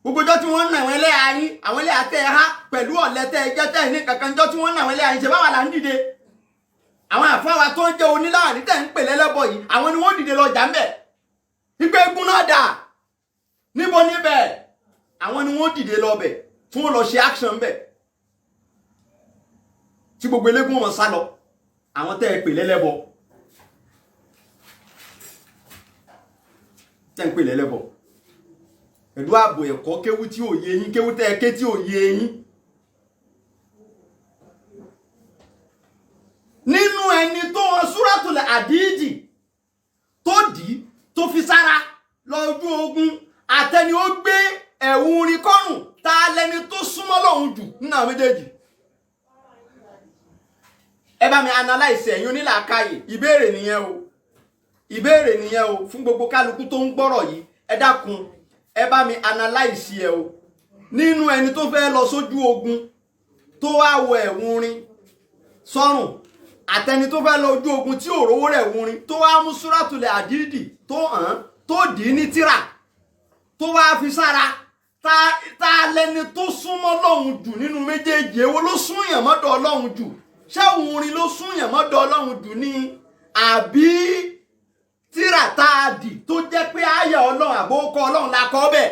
Speaker 1: gbogbo ọjọ́ tí wọ́n ń nà àwọn ẹlẹ́yà yín àwọn ẹlẹ́yà tẹ́ ẹ há pẹ̀lú ọ̀lẹ́ tẹ́ ẹ jẹ́ tẹ́ ẹ ní kankan ọjọ́ tí wọ́n ń nà àwọn ẹlẹ́yà yín ṣèbá wà là ń dìde àwọn àfáwà tó ń jẹ́ oníláwà ní tẹ́ ń pè lẹ́lẹ́bọ̀ yìí àwọn ni wọ́n dìde lọ jà ń bẹ̀ ìgbé egun náà dà níbo níbẹ̀ àwọn ni wọ́n dìde lọ bẹ̀ tí wọ́n lọ ṣe action bẹ̀ tí gbogbo eléégún wọn sá lọ àwọn tẹ́ ẹ pè lẹ́lẹ́bọ̀ tẹ́ ń pè lẹ́lẹ́bọ̀ pẹ̀lú ààbò ẹ̀kọ́ kéwú tí ò yé yín, kéwú tẹ́ ẹ ké tí ò yé yín. Nínú ẹni tó wọn Suratul Hadid tó dì í tó fi sára lójú ogun, àtẹni ó gbé ẹ̀wù orin kọ́rùn, ta lẹni tó súnmọ́ lọ́hùn jù nínú àwọn méjèèjì? Ẹ bá mi analyze ẹ̀yin onílàákàyè. Ìbéèrè nìyẹn o, ìbéèrè nìyẹn o fún gbogbo kálukú tó ń gbọ́rọ̀ yìí. Ẹ dákun, ẹ bá mi analyze ẹ o. Nínú ẹni tó fẹ́ lọ sójú ogun tó wá wọ ẹ̀wù orin sọ́rùn, àtẹni tó fẹ́ lọ ojú ogun tí ò rówó rẹ̀ wúrin, tó wá mú Suratul Hadid tó dì í ní tírà tó wá fi sára, ta lẹni tó súnmọ́ Ọlọ́run jù nínú méjèèjì? Èwo ló súnyàn mọ́dọ̀ Ọlọ́run jù? Ṣé orin ló súnyàn mọ́dọ̀ Ọlọ́run jù ni, àbí tírà tá a dì tó jẹ́ pé àyà Ọlọ́run àbókọ Ọlọ́run la kọ bẹ́ẹ̀?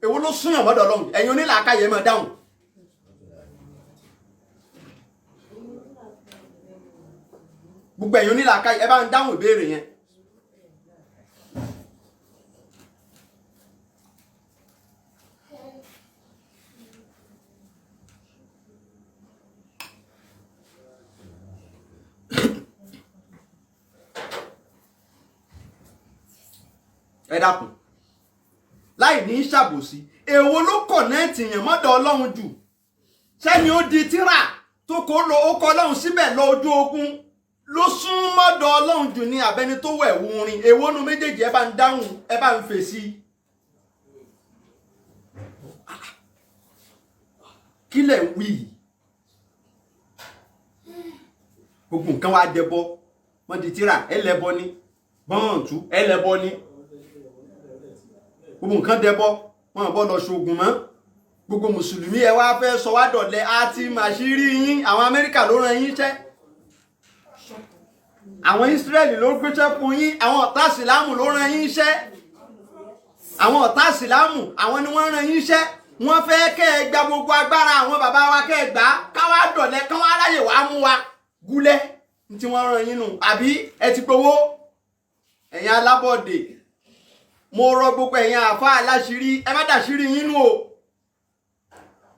Speaker 1: Èwo ló súnyàn mọ́dọ̀ Ọlọ́run? Ẹ̀yin onílàákàyè máa dáhùn. Gbogbo ẹ̀yin onílàákàyè ẹ bá ń dáhùn ìbéèrè yẹn. Ẹ dákun, láì ní ṣàbòsí, èwo ló kọ̀nẹ́ẹ̀tì yẹn mọ́dọ̀ Ọlọ́run jù? Ṣẹ́ni ó di tírà tó kó lo ó kọ Ọlọ́run síbẹ̀ lọ ojú ogun ló sún mọ́dọ̀ Ọlọ́run jù ní abẹ́ni tó wẹ̀ wúrin? Èwo nu méjèèjì? Ẹ bá ń dáhùn, ẹ bá ń fèsì. Kí lẹ̀ ń wí? Gbogbo nǹkan wá dẹbọ, wọ́n di tírà ẹlẹ́bọ ní, bọ́ǹtú ẹlẹ́bọ ní, gbogbo nǹkan dẹbọ, wọ́n bọ́ lọ ṣoògùn mọ́. Gbogbo mùsùlùmí ẹ wá fẹ́ sọ wá dọ̀lẹ, àti màṣírí yín. Àwọn Amẹ́ríkà ló rán yín iṣẹ́, àwọn Ísírẹ́lì ló gbéṣẹ́ fún yín, àwọn ọ̀tá ìsìlámù ló rán yín iṣẹ́, àwọn ọ̀tá ìsìlámù àwọn ni wọ́n rán yín iṣẹ́. Wọ́n fẹ́ kẹ́ ẹ gba gbogbo agbára àwọn bàbá wa, kẹ́ ẹ gbà á, káwá dọ̀lẹ, káwá aráyè wàá mú wa gúlẹ̀ tí wọ́n rán yín nù. Àbí ẹ ti gbowó? Ẹ̀yin alábọ̀dé, mo rọ gbogbo ẹ̀yin àfáà aláṣírí, ẹ má dàṣírí yín nù o.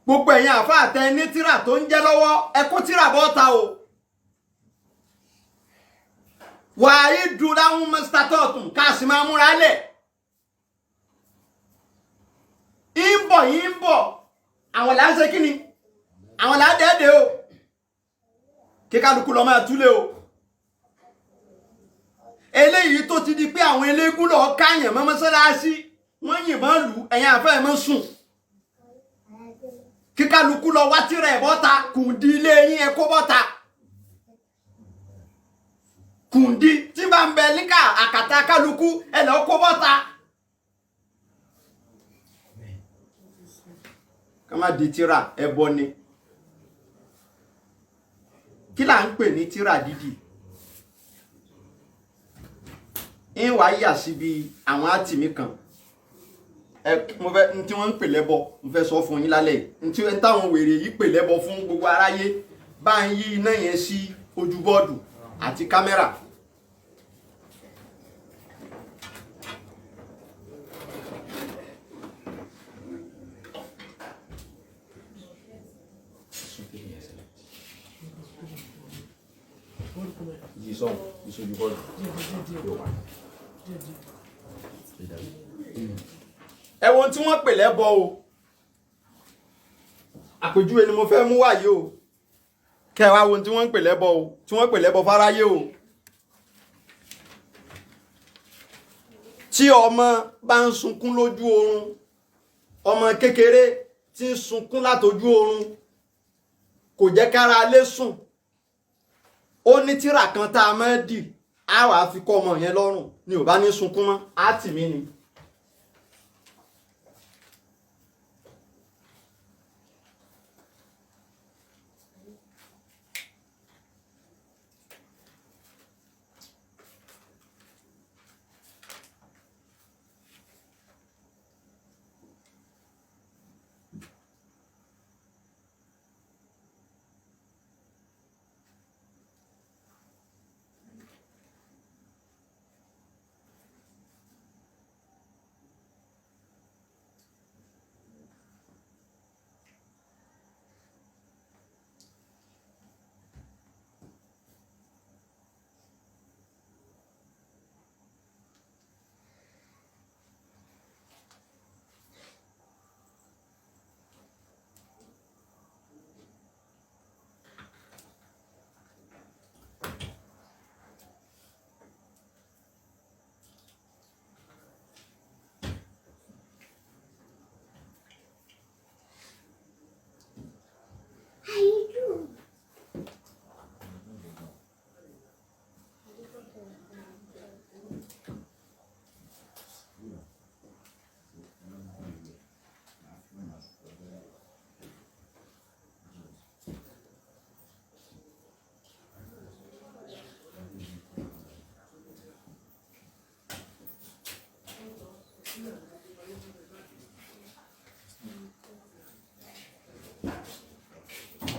Speaker 1: Gbogbo ẹ̀yin àfáà tẹ ní tírà tó ń jẹ́ lọ́wọ́, ẹ kó tírà bọ́ta o. Wàá dùn láwọn mọ́sítátọ̀tún ká sì máa múra lẹ̀. Ìbọ̀ yìí ń bọ̀, àwọn là ń ṣe kíni? Àwọn là ń dẹ́ẹ̀dẹ́ o. Kíkálukú lọ máa túlé o. Eléyìí tó ti di pé àwọn eléégún lọ káyàn mọ́ mọ́sálásí, wọ́n yìnbọn lù, ẹ̀yin àfẹ́ ẹ̀ mọ́ sùn. Kíkálukú lọ wá tírà ẹ̀ bọ́ta, kùndí ilé yín ẹ kó bọ́ta. Kùndí tí bá ń bẹ níkà àkàtà kálukú ẹ lọ kó bọ́ta. Ká má di tírà ẹbọ ni. Kí là ń pè ní tírà dídì? ń wá yà síbi àwọn átìmí kan. Mo fẹ́ tí wọ́n ń pè lẹ́bọ, mo fẹ́ sọ fún yín lálẹ́ yìí. Tí táwọn wèrè yìí pè lẹ́bọ fún gbogbo aráyé, bá ń yí iná yẹn sí ojú bọ́ọ̀dù àti kámẹ́rà. Yí sọ, ìṣojú bọ́ọ̀dù. Ẹ̀wọ̀n tí wọ́n pè lẹ́bọ o. Àpèjúwe ni mo fẹ́ mú wáyé o. Kẹwàá wo tí wọ́n ń pè lẹ́bọ o, tí wọ́n pè lẹ́bọ fáráyé o. Tí ọmọ bá ń sunkún lójú oorun, ọmọ kékeré tí ń sunkún látojú oorun, kò jẹ́ kára lé sùn. Ó ní tírà kan tá a máa dì, á wàá fi kọ́ ọmọ yẹn lọ́rùn, ni ò bá ní sunkún mọ́, á tì mí ni.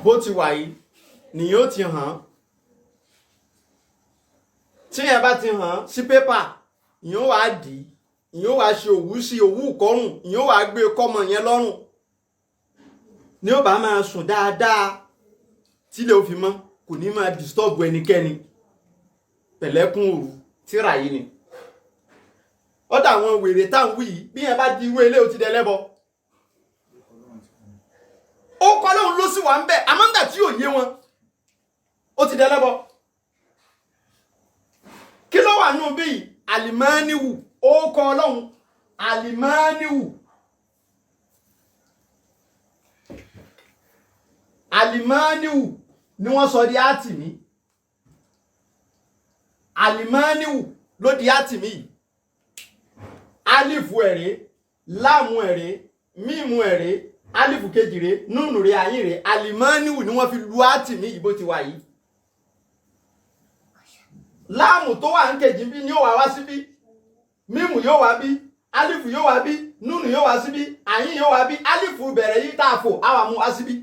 Speaker 1: bó ti wà yìí nìyẹn ó ti hàn tí yẹn bá ti hàn sí pépà ìyẹn ó wá dì í ìyẹn ó wá ṣe òwú sí òwú kọrùn ìyẹn ó wá gbé kọ́mọ yẹn lọ́rùn ní ó bá máa sùn dáadáa tílé ó fi mọ́ kò ní máa disturb ẹnikẹ́ni pẹ̀lẹ́kún òru tíra yìí ni ọ̀dà àwọn wèrè táwọn wí yìí bí yẹn bá di irú ilé ó ti dẹlẹ́bọ ó kọ́ lóhun ló sì wà ń bẹ̀ àmọ́ nígbà tí yóò yé wọn ó ti dẹlẹ́bọ kí ló wà nù bí alimaniwu ó kọ́ ọlọ́hun alimaniwu alimaniwu ni wọ́n sọ di átìmí alimaniwu ló di átìmí yìí alifu ẹ̀rẹ́ láàmù ẹ̀rẹ́ mímù ẹ̀rẹ́ alifu kejì rẹ̀ núnù rẹ̀ ayín rẹ̀ alimaniwu ni wọ́n fi lu átìmí yìí bó ti wà yìí láàmù tó wà ń kejì bí ni ó wà wá síbí mímù yóò wá bí alifu yóò wá bí núnù yóò wá síbí ayín yóò wá bí alifu bẹ̀rẹ̀ yìí tá a fò àwa mú wá síbí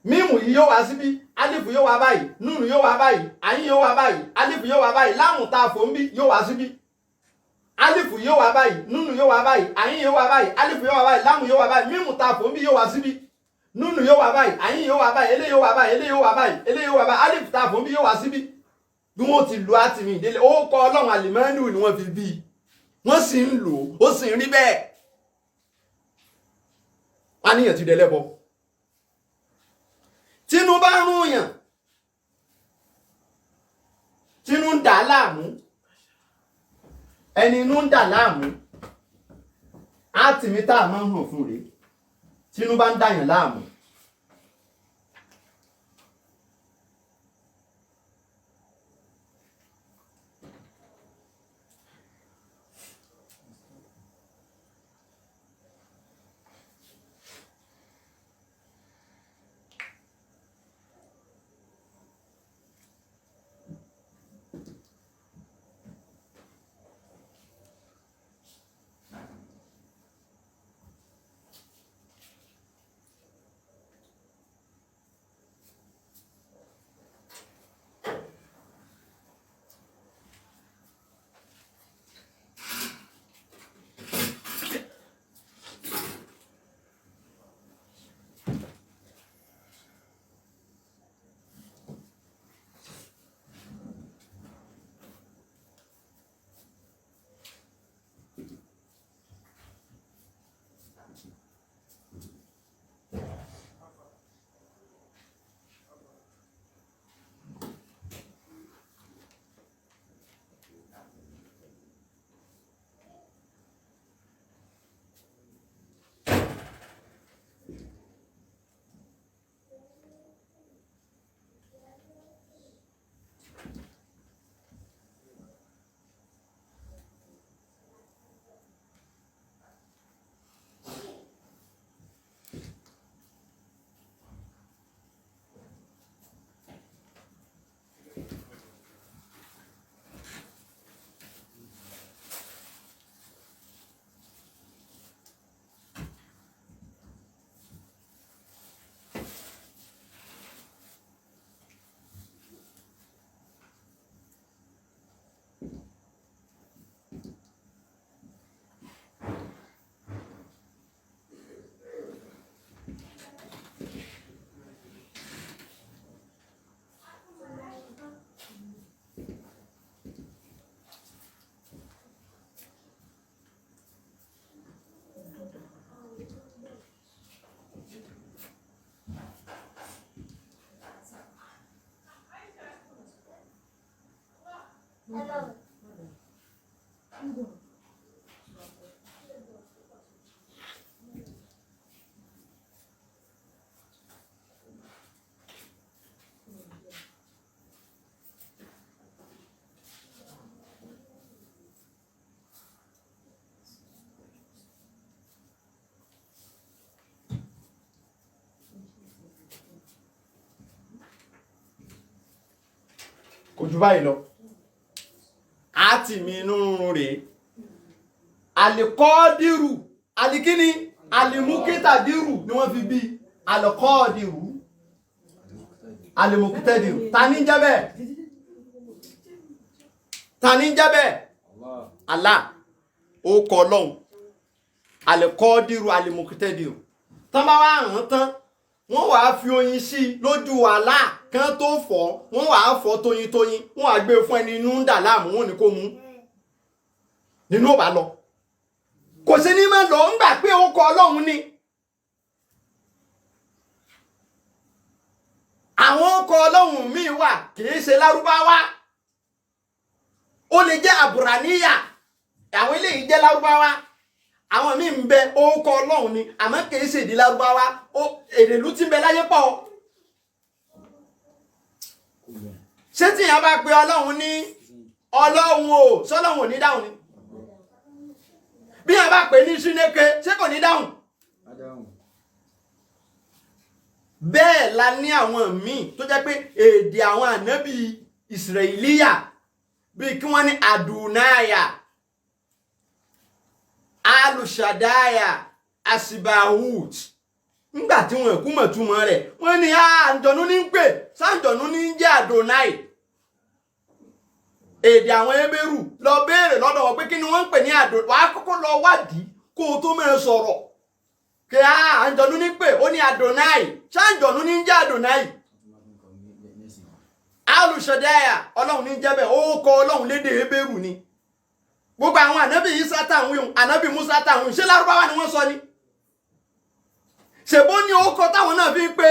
Speaker 1: mímù yìí yóò wá síbí alifu yóò wá báyìí núnù yóò wá báyìí ayín yóò wá báyìí alifu yóò wá báyìí láàmù tá a fò ń bí yóò wá síbí alifu yóò wá báyìí núnù yóò wá báyìí ayín yóò wá báyìí alifu yóò wá báyìí láàmù yóò wá báyìí mímù tá a fò ń bí yóò wá síbí núnù yóò wá báyìí ayín yóò wá báyìí eléyìí yóò wá báyìí eléyìí yóò wá báyìí eléyìí yóò wá báyìí alifu tá a fò ń bí yóò wá síbí bí wọ́n ti lu átìmí ìdílé ó kọ́ ọlọ́run alimaniwu ni wọ́n fi bí wọ́n sì ń lò ó sì ń rí bẹ́ẹ̀ wọ́n níyàn ti dẹlẹ́bọ tínú bá rún yàn tínú ń dà láàmú ẹni inú ń dà láàmú átìmí tá a máa ń hàn fún rèé tínú bá ń dàyàn láàmú kò jù báyìí lọ átìmí inú rúnrún rèé alikọ́dírù alikíní alimukítàdírù ni wọ́n fi bí al-Qadiru al-Muqtadiru ta ní jẹ́ bẹ́ẹ̀ ta ní jẹ́ bẹ́ẹ̀ Allah ó kọ Ọlọ́hun al-Qadiru al-Muqtadiru tán bá wá hàn tán wọ́n wàá fi oyin sí lójú Allah kan tó fọ́ wọ́n wàá fọ́ tóyin wọ́n wàá gbé fún ẹni inú ń dà láàmú wọn ní kó mú nínú ò bá lọ kò sí ní máa lọ ń gbà pé ó kọ Ọlọ́hun ni àwọn ọkọ̀ Ọlọ́hun míì wà kìí ṣe lárúbáwá ó lè jẹ́ àbùràníyà àwọn eléyìí jẹ́ lárúbáwá àwọn míì ń bẹ orúkọ Ọlọ́hun ni àmọ́ kìí ṣe èdè lárúbáwá èdè ìlú tí ń bẹ láyé pọ̀ ṣé tí ìyá bá pe Ọlọ́hun ní Ọlọ́hun o sọ́lọ́hun ò ní dáhùn ni bí ìyá bá pè ní Ṣínéke ṣé kò ní dáhùn bẹ́ẹ̀ la ní àwọn míì tó jẹ́ pé èdè àwọn ànábì Israeliya bí kí wọ́n ní Adunaya Alushadaya Asibahut nígbà tí wọ́n kú mọ̀túmọ̀ rẹ̀ wọ́n ní àǹjọ̀nú ní ń pè sáǹjọ̀nú ní ń jẹ́ Adonai èdè àwọn Hébérù lọ béèrè lọ́dọ̀ wọn pé kí ni wọ́n ń pè ní Adonai wàá kọ́kọ́ lọ wádìí kó o tó mẹ́rin sọ̀rọ̀ kí àǹjọ̀nú ní pè ó ní Adonai sáǹjọ̀nú ní ń jẹ́ Adonai Alushadaya Ọlọ́hun ní jẹ́ bẹ́ẹ̀ ó kọ Ọlọ́hun lédè Hébérù ni gbogbo àwọn ànábì Ìsá táwọn ànábì Músà táwọn ṣé lárúbáwá ni wọ́n sọ ni ṣèbó ní orúkọ táwọn náà fi ń pe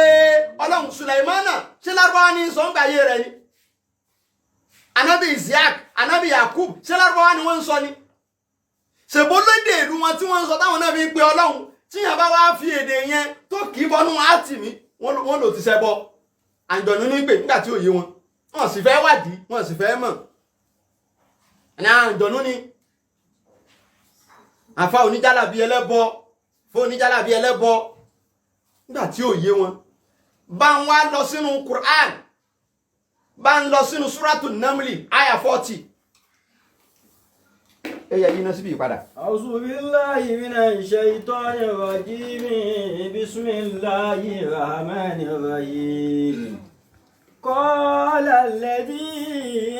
Speaker 1: Ọlọ́hun Sùlẹ̀mánà ṣé lárúbáwá ní sọ ń gbà ayé rẹ̀ ni ànábì Isiaq ànábì Yakub ṣé lárúbáwá ni wọ́n ń sọ ni ṣèbó lédè ìlú wọn tí wọ́n ń sọ táwọn náà fi ń pe Ọlọ́hun tí yàn bá wá fi èdè yẹn tó kì í bọnú àtìmí wọ́n lò ti ṣẹbọ àǹjọ̀nú ní pè nígbà tí ò yé wọn wọ́n sì fẹ́ wádìí wọ́n sì fẹ́ mọ̀ ẹni àǹjọ̀nú ni àfa oníjàlábí ẹlẹ́bọ fún oníjàlábí ẹlẹ́bọ nígbà tí ò yé wọn bá ń wá lọ sínú Quran bá ń lọ sínú Suratu Namli aya 40 ẹ̀yà yìí náà síbí ìpadà.
Speaker 3: A'udhu billahi minash shaitanir rajim. Bismillahir rahmanir rahim. Qala alladhi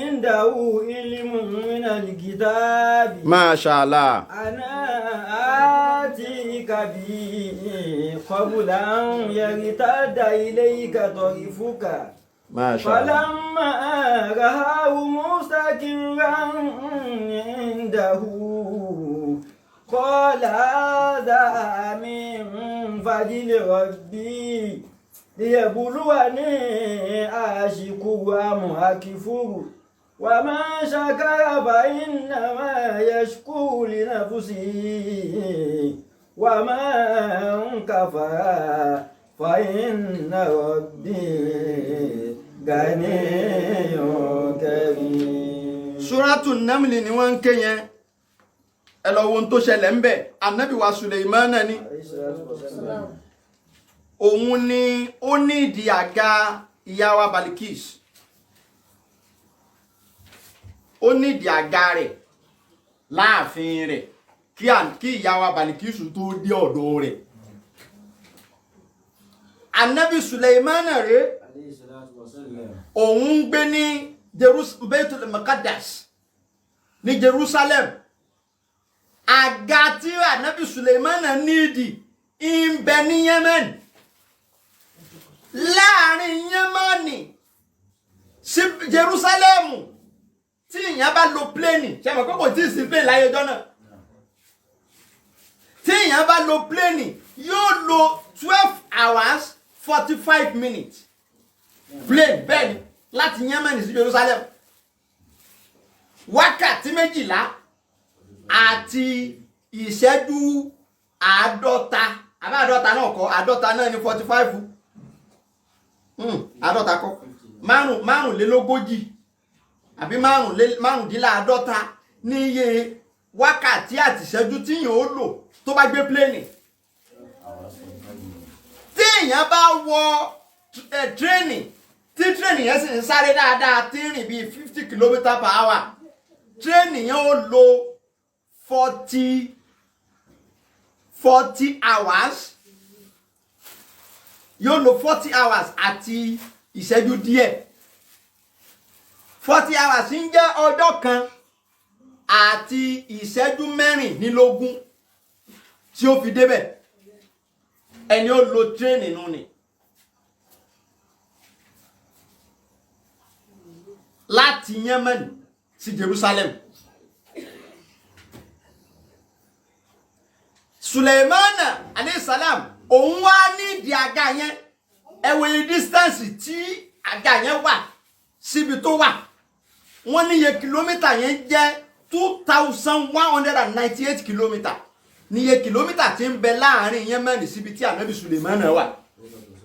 Speaker 3: indahu ilmun minal kitabi.
Speaker 1: Masha Allah.
Speaker 3: Ana atika bi qabla an yartada ilayka tarifuka.
Speaker 1: Masha Allah.
Speaker 3: فلما رآه مستقرا عنده قال هذا من فضل ربي ليبلوني أشكر أم أكفر ومن شكر فإنما يشكر لنفسه ومن كفر فإن ربي Ganiyun karim.
Speaker 1: Suratu Namli ni wọ́n ń ké yẹn ẹ lọ wo ohun tó ṣẹlẹ̀ ń bẹ̀ Ànábì wa Sùlẹ̀mánà ni òun ni ó ní ìdí àga ìyá wa Balikis ó ní ìdí àga rẹ̀ láàfin rẹ̀ kí ìyá wa Balikis tó dé ọ̀dọ̀ rẹ̀ Ànábì Sùlẹ̀mánà rẹ̀ òun ń gbé ní Baitul Maqaddas ní Jerusalem àga tí Ànábì Sùlẹ̀mánà nídìí ń bẹ ní Yemen láàrin Yemeni sí Jerusalem tí ìyàn bá lo pléènì ṣe mọ̀ pé kò tí ì sí pléènì láyé ọjọ́ náà tí ìyàn bá lo pléènì yóò lo 12 hours 45 minutes plane bẹ́ẹ̀ ni láti Yemen sí Jerusalem wákàtí 12 àti ìṣẹ́jú 50 àbí 50 náà kọ́ 50 náà ní 45 50 kọ́ márùnlélógójì àbí márùndínláàádọ́ta ní iye wákàtí àti ìṣẹ́jú tí yàn ó lò tó bá gbé plane tí èèyàn bá wọ tírẹ́nì tí tírẹ́nì yẹn sì ń sáré dáadáa tí ń rìn bíi 50 km/h tírẹ́nì yẹn ó lo 40 hours yóò lo 40 hours àti ìṣẹ́jú díẹ̀. 40 hours ń jẹ́ ọjọ́ kan àti ìṣẹ́jú mẹ́rìnlélógún tí ó fi débẹ̀. Ẹni ó lo train nù ni. Láti Yemen sí Jerusalem. Suleimana alayhi salam òun wá ní ìdí àga yẹn. Ẹ wo distance tí àga yẹn wà síbi tó wà. Wọ́n ní iye kìlómítà yẹn jẹ́ 2198 kìlómítà. Ní iye kìlómítà tí ń bẹ láàrin Yemen síbi tí Ànábì Suleimana wà.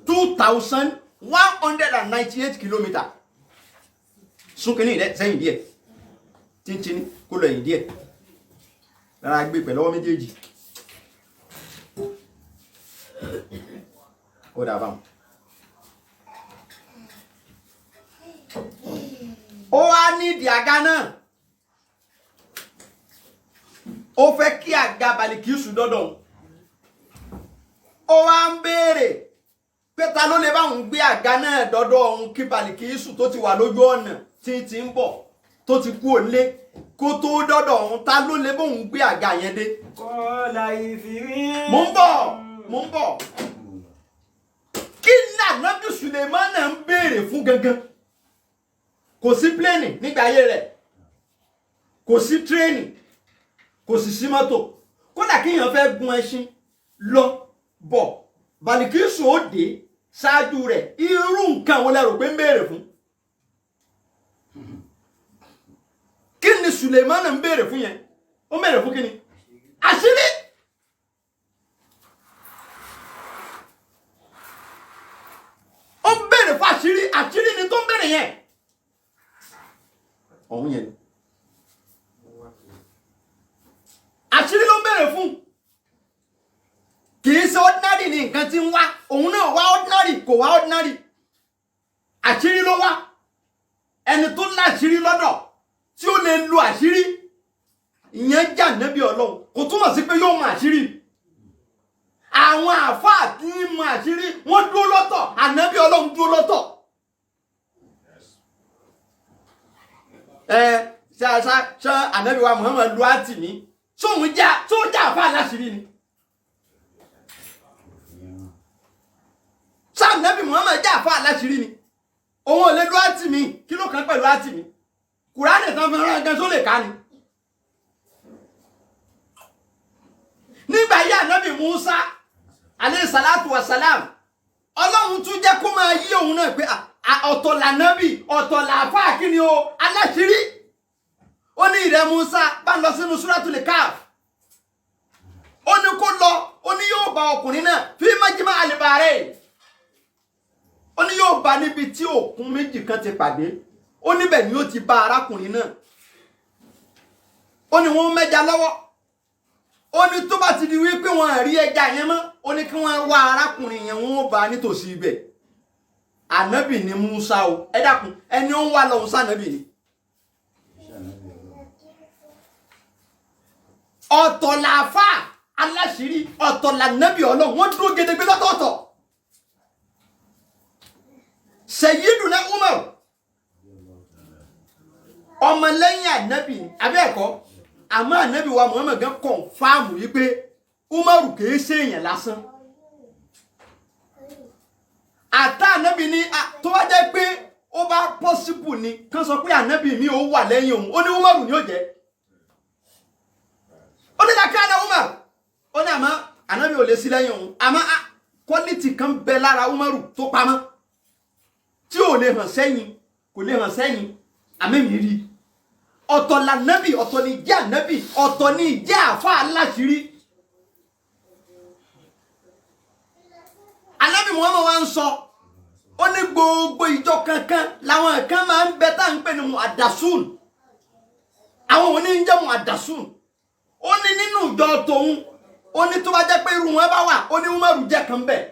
Speaker 1: 2198 kìlómítà. Súnkìní ilẹ̀ sẹ́yìn díẹ̀. Tíntìní kó lọ yìn díẹ̀. Lára gbé pẹ̀lú ọwọ́ méjèèjì. Ó dà báwọn. Ó wá ní ìdí àga náà. Ó fẹ́ kí àga Balikisu dọ́dọ̀. Ó wá ń béèrè pé ta ló lè bá òun gbé àga náà dọ́dọ̀ òun kí Balikisu tó ti wà lójú ọ̀nà tí ti ń bọ̀ tó ti kú òlé kó tó dọ́dọ̀ òun ta ló lè bá òun gbé àga yẹn dé.
Speaker 3: Qala Ifrit.
Speaker 1: Mo ń bọ̀. Kí ni Ànábì Suleimana ń béèrè fún gangan? Kò sí pléènì nígbà ayé rẹ̀. Kò sí tréènì. Kò sì sí mọ́tò. Kódà kí èèyàn fẹ́ gun ẹṣin lọ bọ̀. Balikisu ó dé ṣáájú rẹ̀. Irú nǹkan wo lẹ rò pé ń béèrè fún? Kí ni Suleimana ń béèrè fún yẹn? Ó ń béèrè fún kí ni? Àṣírí. Ó ń béèrè fún àṣírí. Àṣírí ni tó ń béèrè yẹn. Ọ̀hún yẹn ni. Àṣírí ló ń béèrè fún. Kì í ṣe ordinary ni nǹkan tí ń wá. Òun náà wá ordinary kò wá ordinary. Àṣírí ló wá. Ẹni tó láṣírí lọ́dọ̀ tí ó lè lo àṣírí. Ìyẹn jẹ́ ànábì Ọlọ́run. Kò túmọ̀ sí pé yóò mọ àṣírí. Àwọn àfáà tí ń mọ àṣírí wọ́n dúró lọ́tọ̀. Ànábì Ọlọ́run dúró lọ́tọ̀. Ṣé ànábì wa Muhammad lu àtì ní? Tó já àfáà láṣírí ni. Ṣé ànábì Muhammad já àfáà láṣírí ni? Òun ò lè lu àtì mi. Kí ló kàn pẹ̀lú àtì mi? Kùránì tán fi rán ẹgbẹ́ tó lè ká ni. Nígbà yí ànábì Musa alayhi salatu wa salam Ọlọ́run tún jẹ́ kó máa yí òun náà pé ọ̀tọ̀ lànábì ọ̀tọ̀ làáfáà kí ni o aláṣírí. Ó ní ìrẹ Musa bá lọ sínú Suratul Kahf. Ó ní kó lọ ó ní yóò bá ọkùnrin náà fi majma al-bahrain. Ó ní yóò bá níbi tí òkun méjì kan ti pàdé. Ó níbẹ̀ ni ó ti bá arákùnrin náà. Ó ní wọ́n mẹ́ja lọ́wọ́. Ó ní tó bá ti di wípé wọ́n rí ẹja yẹn mọ́. Ó ní kí wọ́n wá arákùnrin yẹn wọ́n bá nítòsí ibẹ̀. Ànábì ni Musa o. Ẹ dákun ẹni ó ń wá lọ́hùn sànábì ni. Ọ̀tọ̀ làáfáà aláṣírí ọ̀tọ̀ lànábì Ọlọ́run wọ́n dúró gedegbe lọ́tọ̀ọ̀tọ̀. Sayyiduna Umar ọmọlẹ́yìn ànábì abẹ́ ẹ̀kọ́ àmọ́ ànábì wa Muhammad gan kọ̀nfàmù wípé Umaru kìí ṣe èèyàn lásán. Àtà ànábì ní tó wá jẹ́ pé ó bá pọ́síbù ni kán sọ pé ànábì mi ò wà lẹ́yìn òun ó ní Umaru ni ó jẹ́. Ó ní lákàdá Umar ó ní àmọ́ ànábì ò lè sí lẹ́yìn òun àmọ́ quality kan bẹ lára Umaru tó pamọ́ tí ò lè hàn sẹ́yìn kò lè hàn sẹ́yìn àmẹ́mì rí. Ọ̀tọ̀ lànábì ọ̀tọ̀ ni jẹ́ ànábì ọ̀tọ̀ ni jẹ́ àfáà aláṣírí. Ànábì Muhammad wá ń sọ ó ní gbogbo ìjọ kankan làwọn kan máa ń bẹ tá à ń pè ní mu'addasun. Àwọn òní ń jẹ́ mu'addasun. Ó ní nínú ìjọ tòun ó ní tó bá jẹ́ pé irú wọn bá wà ó ní Umaru jẹ́ kan bẹ̀.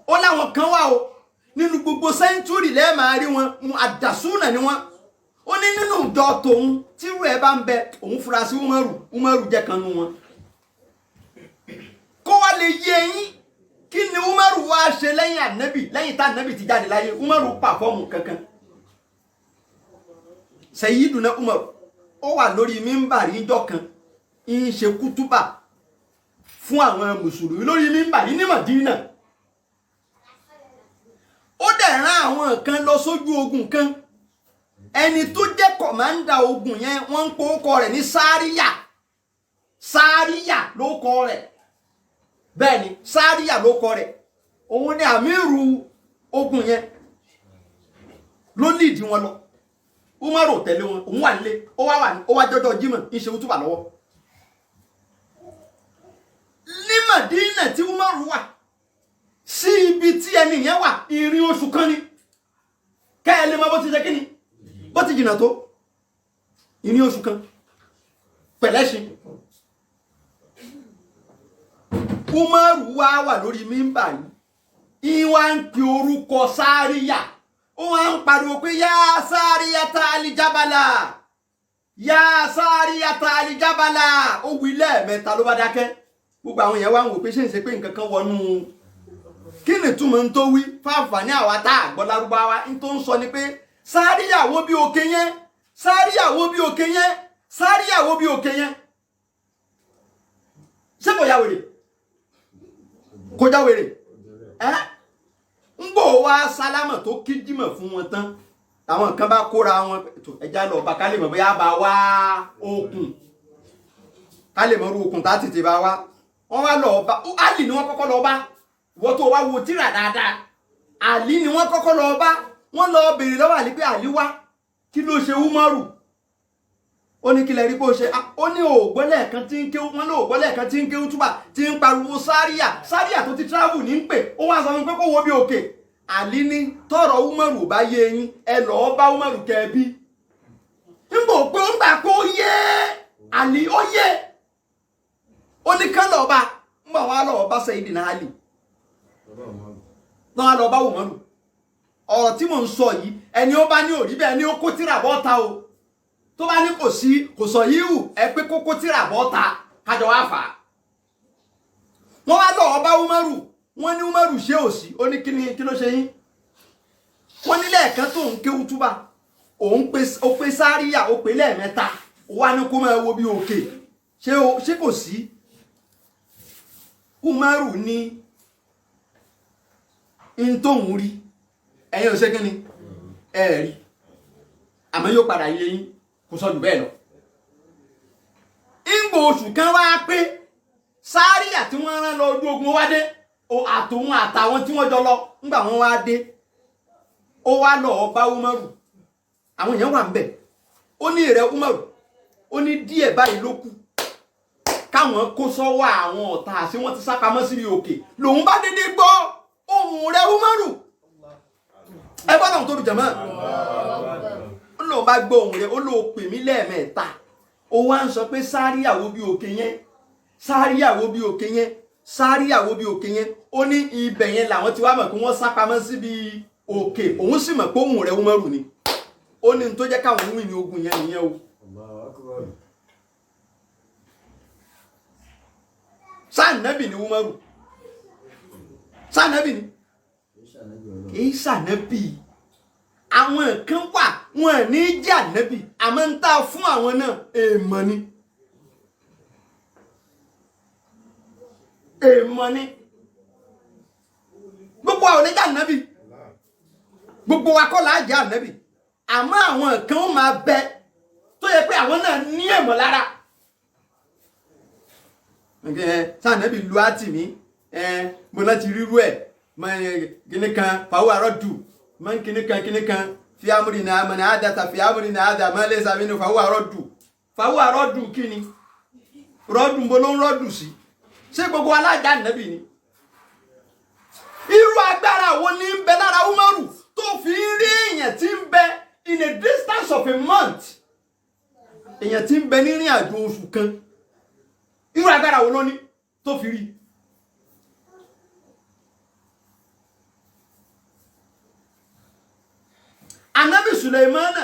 Speaker 1: Ó láwọn kan wà o nínú gbogbo sẹ́ńtúrì lẹ́ẹ̀ máa rí wọn mu'addasun náà ni wọ́n. Ó ní nínú ìjọ tòun tí irú ẹ̀ bá ń bẹ òun fura sí Umaru jẹ́ kan nínú wọn. Kó wá lè yé yín kí ni Umaru wá ṣe lẹ́yìn ànábì lẹ́yìn tá ànábì ti jáde láyé Umaru pàfọ́ọ̀mù kankan Sayyiduna Umaru ó wà lórí mímbàrí ìjọ kan ń ṣe kútúbà fún àwọn mùsùlùmí lórí mímbàrí ní Mádínà ó dẹ̀ rán àwọn kan lọ sójú ogun kan ẹni tó jẹ́ kọ̀mándà ogun yẹn wọ́n ń pe orúkọ rẹ̀ ní Sáríyà ló kọ rẹ̀ bẹ́ẹ̀ ni Sáríyà ló kọ rẹ̀ òun ni àmírù ogun yẹn ló líìdì wọn lọ Umaru tẹ̀lé wọn òun wà nílé ó wá jọjọ Jímọ̀ ń ṣe útúbà lọ́wọ́ ní Mádínà tí Umaru wà sí ibi tí ẹni yẹn wà ìrìn oṣù kan ni kẹ́ẹ̀lẹ́ mọ́ bó ti ṣe kíni bó ti jìnà tó ìrìn oṣù kan pẹ̀lẹ́ṣin Umaru wà lórí mímbà yìí ìwà ń pe orúkọ Sáríyà ó wá ń pariwo pé yá Sáríyà ta alìjábàlà yá Sáríyà ta alìjábàlà ó wí lẹ́ẹ̀mẹ́ta ló bá dákẹ́ gbogbo àwọn èèyàn wá ń wò pé ṣe ń ṣe pé nǹkan kan wọnú kí ni túmọ̀ ń tó wí fáfàní àwa tá àgbọ́ lárúbáwá ń tó ń sọ ni pé Sáríyà wo bí òkè yẹn Sáríyà wo bí òkè yẹn Sáríyà wo bí òkè yẹn ṣé kò yá wèrè kò já wèrè ń gbò wá sálámà tó kí jímọ̀ fún wọn tán àwọn kan bá kóra wọn ẹja lọ bá kálẹ̀ mọ̀ bóyá bá wá okùn kálẹ̀ mọ̀ rú okùn tá tètè bá wá wọ́n wá lọ bá Àlì ni wọ́n kọ́kọ́ lọ bá wọ́n tó wá wo tírà dáadáa Àlì ni wọ́n kọ́kọ́ lọ bá wọ́n lọ bèèrè lọ́wọ́ Àlì pé Àlì wá kí ló ṣe Umaru ó ní kí lẹ rí bó ṣe ó ní ògbọ́lẹ̀ kan tí ń ké wọ́n ní ògbọ́lẹ̀ kan tí ń ké túbà tí ń pariwo Sáríyà tó ti travel ní ń pè ó wá sọ fún pé kó wo bí òkè Àlì ní tọrọ Umaru bá yé yín ẹ lọ́ọ́ bá Umaru kẹ́ẹ̀bí nígbà pé ó gbà kó yé Àlì ó yé ó ní kán lọ́ọ́ bá ń bọ̀ wá lọ́ọ́ bá Sayyidina Àlì náà lọ́ọ́ bá Umaru ọ̀rọ̀ tí mò ń sọ yìí ẹni ó bá ní òrí bẹ́ẹ̀ ni ó kó tírà bọ́ta o tó bá ní kò sọ yíhù ẹ pé kókó tírà bọ́ta kájọ wá fà á wọ́n wá lọ́ọ́ bá Umaru wọ́n ní Umaru ṣe òsì ó ní kí ló ṣe yín wọ́n ní lẹ́ẹ̀kan tó ń ké útúbà ó pé Sáríyà ó pé lẹ́ẹ̀mẹ́ta ó wá ní kó máa wo bí òkè ṣé kò sí Umaru ní in tóun rí ẹ̀yin ò ṣe kí ni ẹ̀ẹ̀rí àmọ́ yóò padà yé yín kò sọ jù bẹ́ẹ̀ lọ ìgbò oṣù kan wá pé Sáríyà tí wọ́n rán lọ ojú ogun wá dé àtòun àtàwọn tí wọ́n jọ lọ ńgbà wọ́n wá dé ó wá lọ bá Umaru àwọn èèyàn wà ń bẹ̀ ó ní ìrẹ Umaru ó ní díẹ̀ báyìí ló kù káwọn kó sọ́wọ́ àwọn ọ̀tá àṣẹ wọ́n ti sápamọ́ síbi òkè lòun bá dédé gbọ́ ohùn rẹ Umaru ẹ bá náà tó lù jàmá ó lóun bá gbọ́ ohùn rẹ ó lóun pè mí lẹ́ẹ̀mẹ́ta ó wá ń sọ pé Sáríyà wo bí òkè yẹn Sáríyà wo bí òkè yẹn Sáríyà wo bí òkè yẹn ó ní ibẹ̀ yẹn làwọn ti wá mọ̀ pé wọ́n sápamọ́ síbi òkè òun sì mọ̀ pé ohùn rẹ Umaru ni ó ní tó jẹ́ káwọn wí ní ogun yẹn nìyẹn o sànẹ́bì ni Umaru sànẹ́bì ni kìí sànẹ́bì àwọn kan wà wọn ní jẹ́ ànẹ́bì àmọ́ ń ta fún àwọn náà èèmọ̀ ni gbogbo àwọn oníjà ànẹ́bì gbogbo wa kọ́ là á jẹ́ ànẹ́bì àmọ́ àwọn kan máa bẹ tó yẹ pé àwọn náà ní èèmọ̀ lára sànẹ́bì lu àtìmí mo náà ti rírú ẹ̀ kíní kan fàwọn àrọ́dù mọ́ kíní kan fi amúrin náà mọ̀ ní àdàtà fi amúrin náà àdà mọ́ lẹ́sà mínú fàwọn àrọ́dù kíni rọ́dù bó ló ń rọ́dù sí ṣé gbogbo alájà nẹ́bì ni irú agbára wo ní ń bẹ lára Umaru tó fi rí èèyàn tí ń bẹ in a distance of a month èèyàn tí ń bẹ ní ìrìn àjò oṣù kan irú agbára wo ló ní tó fi rí Ànábì Sùlẹ̀mánà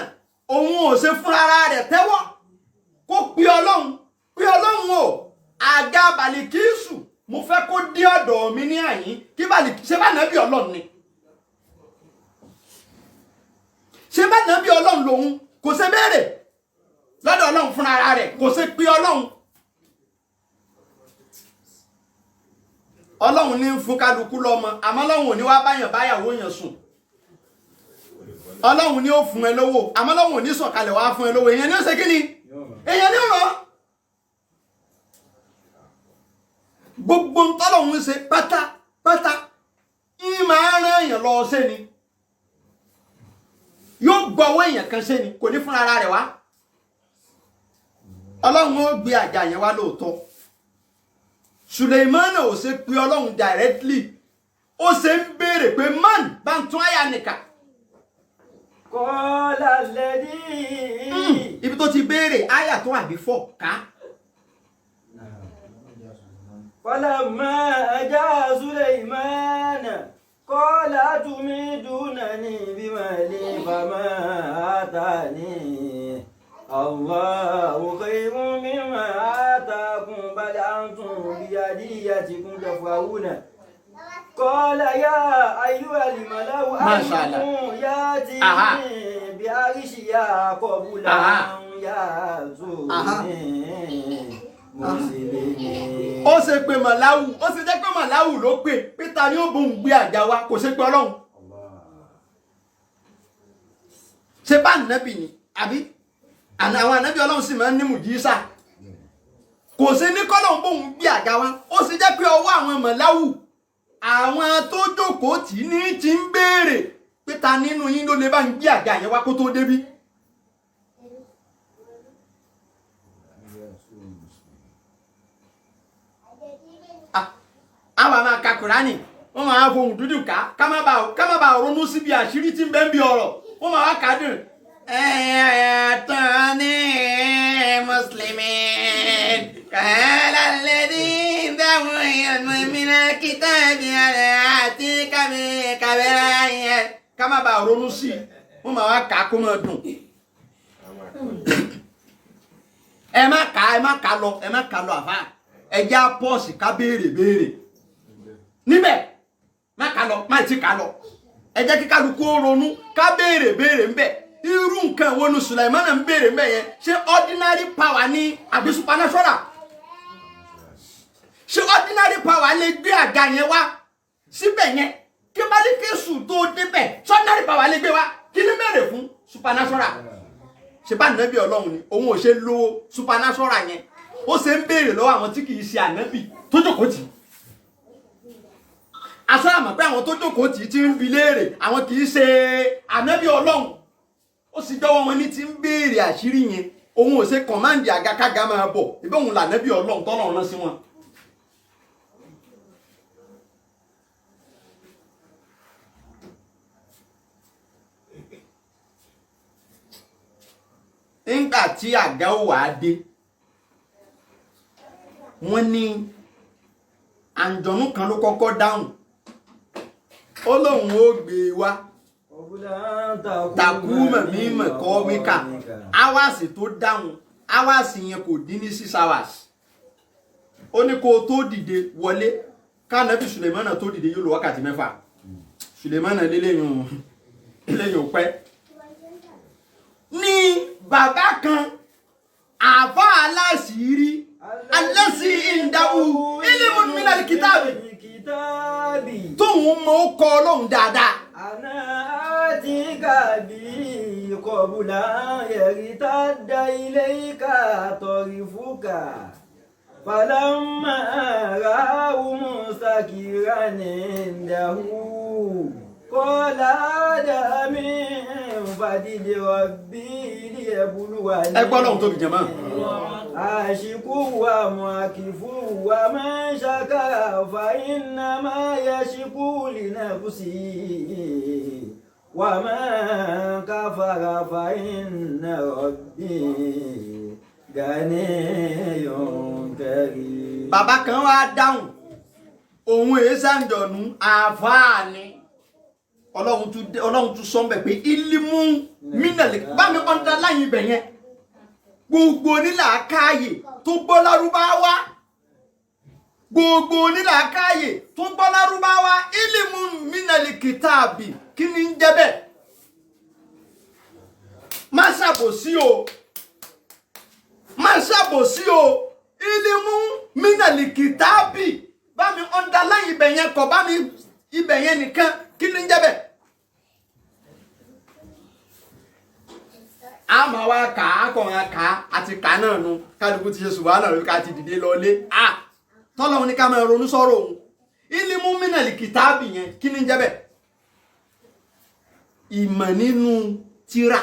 Speaker 1: òun ò ṣe fún ara rẹ̀ tẹ́wọ́ kó pe Ọlọ́run o àga Bàlíkísù mo fẹ́ kó dé ọ̀dọ̀ mi ní àyín kí bá lè ṣe bá nàbí ọlọ́run ni ṣe bá nàbí ọlọ́run lòun kò ṣe béèrè lọ́dọ̀ ọlọ́run fúnra ara rẹ̀ kò ṣe pé ọlọ́run ní fún kálukú lọ́mọ àmọ́ ọlọ́run ò ní wá báyàwó yẹn sùn ọlọ́run ní ó fún ẹ lówó àmọ́ ọlọ́run ò ní sọ̀kalẹ̀ wá fún ẹ lówó èèyàn ní ó ṣe kí ni èèyàn ní ọ̀rọ̀ gbogbo tọ́lọ́run ṣe pátápátá yìí máa rán èèyàn lọ ṣe ni yóò gbọ́wọ́ èèyàn kan ṣe ni kò ní fún ara rẹ̀ wá ọlọ́run ó gbé àjà yẹn wá lóòótọ́ Suleimana ò ṣe pé ọlọ́run directly ó ṣe ń béèrè pé man bá ń tún àyà nìkan
Speaker 3: Qala alladhi
Speaker 1: ibi tó ti béèrè àyà tó wà before ká
Speaker 3: falamma aja Sulaymana qala atumidunani bimalin fama atani Allahu khayrun mimma atakum bal antum biyadiyatikum tafawuna Qala ya ayyuhal malau ayyukum yatini bi'arshiha qabla an yazuni muslimin.
Speaker 1: Ó ṣe pé màláwù ó ṣe jẹ́ pé màláwù ló pé ta ni ó bóun gbé àga wa kò ṣe pé ọlọ́run ṣe bá nàbì ni àbí àwọn ànábì ọlọ́run sì máa ń ní mùjísà kò sí ní kọ́lọ́run bóun gbé àga wa ó sì jẹ́ pé ọwọ́ àwọn màláwù àwọn tó jókòó tì ní ti ń béèrè pé ta nínú yín ló lè bá ń gbé àga yẹn wá kó tó débí. àwọn máa ka Kùránì wọ́n máa fohùn dúdú ká má bàa ronú síbi àṣírí tí ń bẹ ń bí ọ̀rọ̀ wọ́n máa wá kà á dùn. Tani muslimin kala alladhi dawu min kitabi àti kàbẹ́rẹ́ yẹn ká má bàa ronú sí i wọ́n máa wá kà á kó máa dùn. ẹ má kà lọ àfà ẹ já pọ́ọ̀sì ká béèrè níbẹ̀ má kà lọ má ti kà lọ ẹ jẹ́ kí kálukú ronú ká béèrè ńbẹ̀ irú nǹkan wo ni Sulaimana ń béèrè ńbẹ̀ yẹn ṣé ordinary power ni àbí supernatural ṣé ordinary power lè gbé àga yẹn wá síbẹ̀ yẹn kí Bálíkísù tó débẹ̀ ṣé ordinary power lè gbé wá kí ni béèrè fún supernatural ṣe bá nàbí ọlọ́run ni òun ò ṣe lo supernatural yẹn ó ṣe ń béèrè lọ́wọ́ àwọn tí kì í ṣe ànábì tó jókòó tì aṣọ àmọ̀ pé àwọn tó jókòó tì ti ń bi léèrè àwọn kì í ṣe ànábì ọlọ́run ó sì jọ̀wọ́ wọn ní ti ń béèrè àṣírí yẹn òun ò ṣe kọ̀máǹdì àgakága máa bọ̀ ìbí òun lànábì ọlọ́run tọ́lọ́run rán sí wọn. nígbà tí àga ó wà á dé wọ́n ní àǹjọ̀nú kan ló kọ́kọ́ dáhùn ó lóun ó gbé e wá takúmọ̀ mímọ̀ kọ́ wíkà áwàsì tó dáhùn áwàsì yẹn kò dín ní 6 hours ó ní kó tó dìde wọlé kánábì Sulemana tó dìde yóò lò wákàtí 6 Sulemana lélẹ́yìn ò pẹ́ ní bàbá kan àfá aláṣìírí alẹ́sí ìdáwó ilé-ìwò mílẹ̀ kìtàbí tóun mọ́ kọ́ ọlọ́run dáadáa.
Speaker 3: Àná àti gàbí kọ̀bùlà yẹ̀rí tá da ilé ìka tọ̀rí fúkà. Fàlámà ráhù mùsàkìrà ní ìdáhù. Kọ́lá dàmí fàdílé ọ̀bí ilé ẹ̀bùlùwà ní.
Speaker 1: Ẹ gbọ́ lọ́hùn tóbi jẹ̀mọ́.
Speaker 3: Àṣìkú wa mọ̀ àkìfú wa máa ń ṣàkàrà fàyínà máa yẹ ṣíkú lìnà kùsì. Wa máa ń káfàrà fàyínà ọ̀bí Ganiyyun karim.
Speaker 1: Bàbá kan wá dáhùn òun èésàǹjọ̀nù àfáà ni. Ọlọ́run tún sọ mbẹ̀ pé ilimu mínàlẹ̀ bá mi ọ̀dà láyìn ibẹ̀ yẹn gbogbo onílà káàyè tó gbọ́ lárúbáwá gbogbo onílàákàyè tó ń gbọ́ lárúbáwá ilimu minal kitabi kí ni ń jẹ́ bẹ́ẹ̀ má ṣàbòsí o má ṣàbòsí o ilimu minal kitabi bá mi underline ibẹ̀ yẹn kọ́ bá mi ibẹ̀ yẹn nìkan kí ni ń jẹ́ bẹ́ẹ̀. a máa wá kà á kàn án kà á àti kà náà nu kálukú ti ṣe subhana lórí ká ti dìde lọlé tọ́lọ́run ní ká máa ronú sọ̀rọ̀ òun ilimu minal kitabi yẹn kí ni ń jẹ́ bẹ́ẹ̀. ìmọ̀ nínú tírà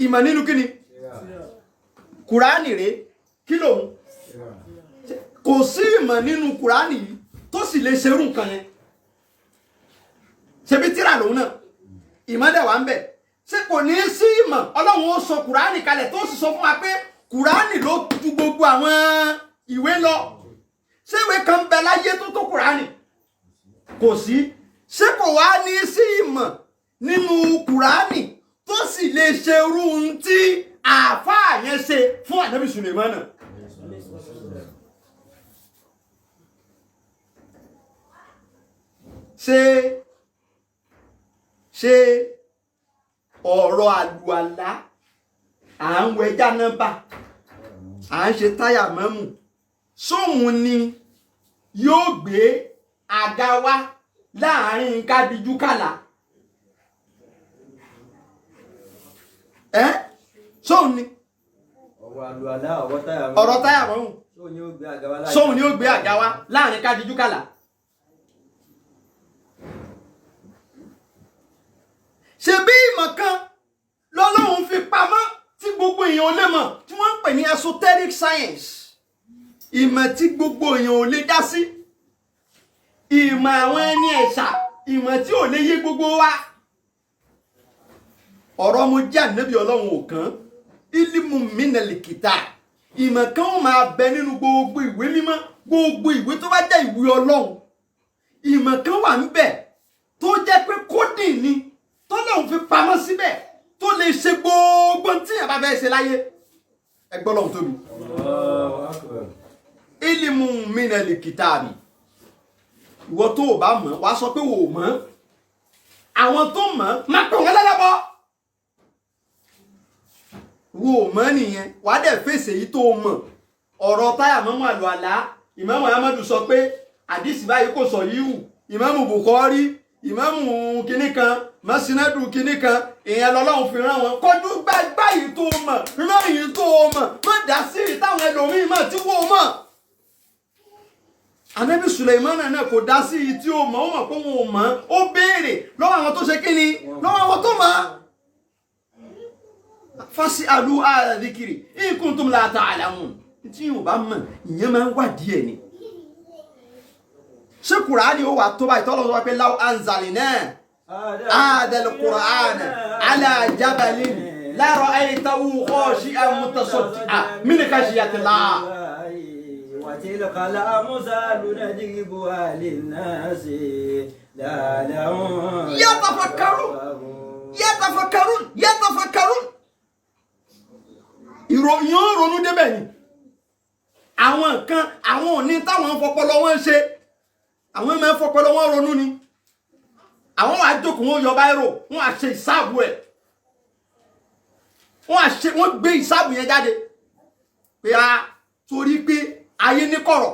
Speaker 1: ìmọ̀ nínú kí ni kùránì rèé kí lòun kò sí ìmọ̀ nínú kùránì yìí tó sì lè ṣerú nǹkan yẹn ṣebí tírà lòun náà ìmọ̀ dẹ̀ wà ń bẹ̀ ṣé kò ní sí ìmọ̀ ọlọ́run ó sọ kùránì kalẹ̀ tó sì sọ fún wa pé kùránì ló ju gbogbo àwọn ìwé lọ ṣé ìwé kan bẹ láyé tó tó kùránì kò sí ṣé kò wá ní sí ìmọ̀ nínú kùránì tó sì lè ṣe irú ohun tí àáfàá yẹn ṣe fún ànábì Sùlèmánà. ṣé ọ̀rọ̀ àlùwàlá à ń wẹ jánábà à ń ṣe táyà mọ́mù sóhun ni yóò gbé àga wá láàrin kádìjú kàlà sóhun ni ọ̀rọ̀ táyà mọ́mù sóhun ni yóò gbé àga wá láàrin kádìjú kàlà. ṣe bí ìmọ̀ kan lọ́lọ́run fi pamọ́ tí gbogbo èèyàn ò lè mọ̀ tí wọ́n ń pè ní esoteric science ìmọ̀ tí gbogbo èèyàn ò lè dá sí ìmọ̀ àwọn ẹni ẹ̀ṣà ìmọ̀ tí ò lè yé gbogbo wa ọ̀rọ̀ mo jẹ́ ànábì ọlọ́run ò kàn ilimu minal kitab ìmọ̀ kan ó máa bẹ nínú gbogbo ìwé mímọ́ gbogbo ìwé tó bá jẹ́ ìwé ọlọ́run ìmọ̀ kan wà níbẹ̀ tó jẹ́ pé kódì ni tọ́lọ́run fi pamọ́ síbẹ̀ tó lè ṣe gbogbo tí ẹ̀ bá fẹ́ ṣe láyé ẹgbọ́n lọ́hun tóbi. ilimu minal kitabi ìwọ tó o bá mọ̀ wá sọ pé o ò mọ̀ àwọn tó mọ̀ má pè wọ́n lẹ́lẹ́bọ wo ò mọ̀ nìyẹn wà á dẹ̀ fèsì èyí tó o mọ̀ ọ̀rọ̀ táyà mọ́mú àlùwàlá ìmáàmù Ahmadu sọ pé àdìsí báyìí kò sọ yíwù ìmáàmù Bukhari ìmáàmù kinní kan mọ́sínádù kinní kan èèyàn lọ́lọ́run fi rán wọn kọjú gbàgbà yìí tó mọ̀ rán yìí tó mọ̀ má dá sí ìtàwọn ẹlòmíì mọ̀ tí wọ́n mọ̀. Ànábì Sùlèmánà náà kò dá sí i tí ó mọ̀ ó mọ̀ pé wọn ò mọ̀ ó béèrè lọ́wọ́ àwọn tó ṣe kí ni lọ́wọ́ àwọn tó mọ̀. fásí àlù àdìkiri in kuntum la ta'lamun tí yóò bá mọ̀ ìyẹn máa ń wádìí ẹ̀ ni. ṣé Kùránì ó wà tó báyìí tọ́lọ́ sọ pé law anzalna hadha al-Qur'ana ala jabalin la ra'aytahu khashi'an mutasaddi'an min khashyatillah.
Speaker 3: وتلك الأمثال نضربها للناس لعلهم
Speaker 1: يتفكرون ìròyìn ó ronú débẹ̀ ni àwọn kan àwọn òní táwọn fọpọlọ wọn ṣe àwọn ẹmẹ fọpọlọ wọn ronú ni àwọn wàá jókòó wọn yọ báírò wọn á ṣe ìsáàbù ẹ wọn gbé ìsáàbù yẹn jáde pé a torí pé ayé ní kọ̀rọ̀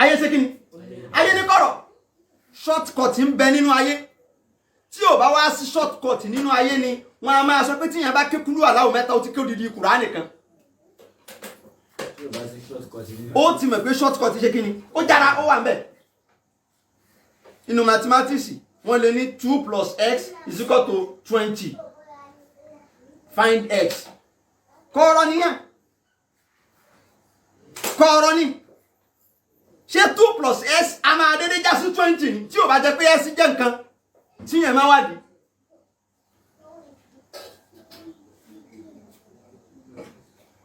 Speaker 1: ayé ṣe kí ni ayé ní kọ̀rọ̀ shortcut ń bẹ nínú ayé tí ò bá wá sí shortcut nínú ayé ni wọn a máa sọ pé tíyàn bá ké kúrú aláwọ̀ mẹ́ta ó ti ké odidi Kùránì kan ó ti mọ̀ pé shortcut ṣe kí ni ó jára ó wà ń bẹ̀ inú mathematics wọ́n lè ní 2 plus x is equal to 20 find x kọ́ọ̀rọ̀ nìyẹn kọ́ọ̀rọ̀ ni ṣé 2 plus s a máa dédé já sí 20 ni tí ò bá jẹ́ pé s jẹ́ nǹkan tí yẹn máa wádìí.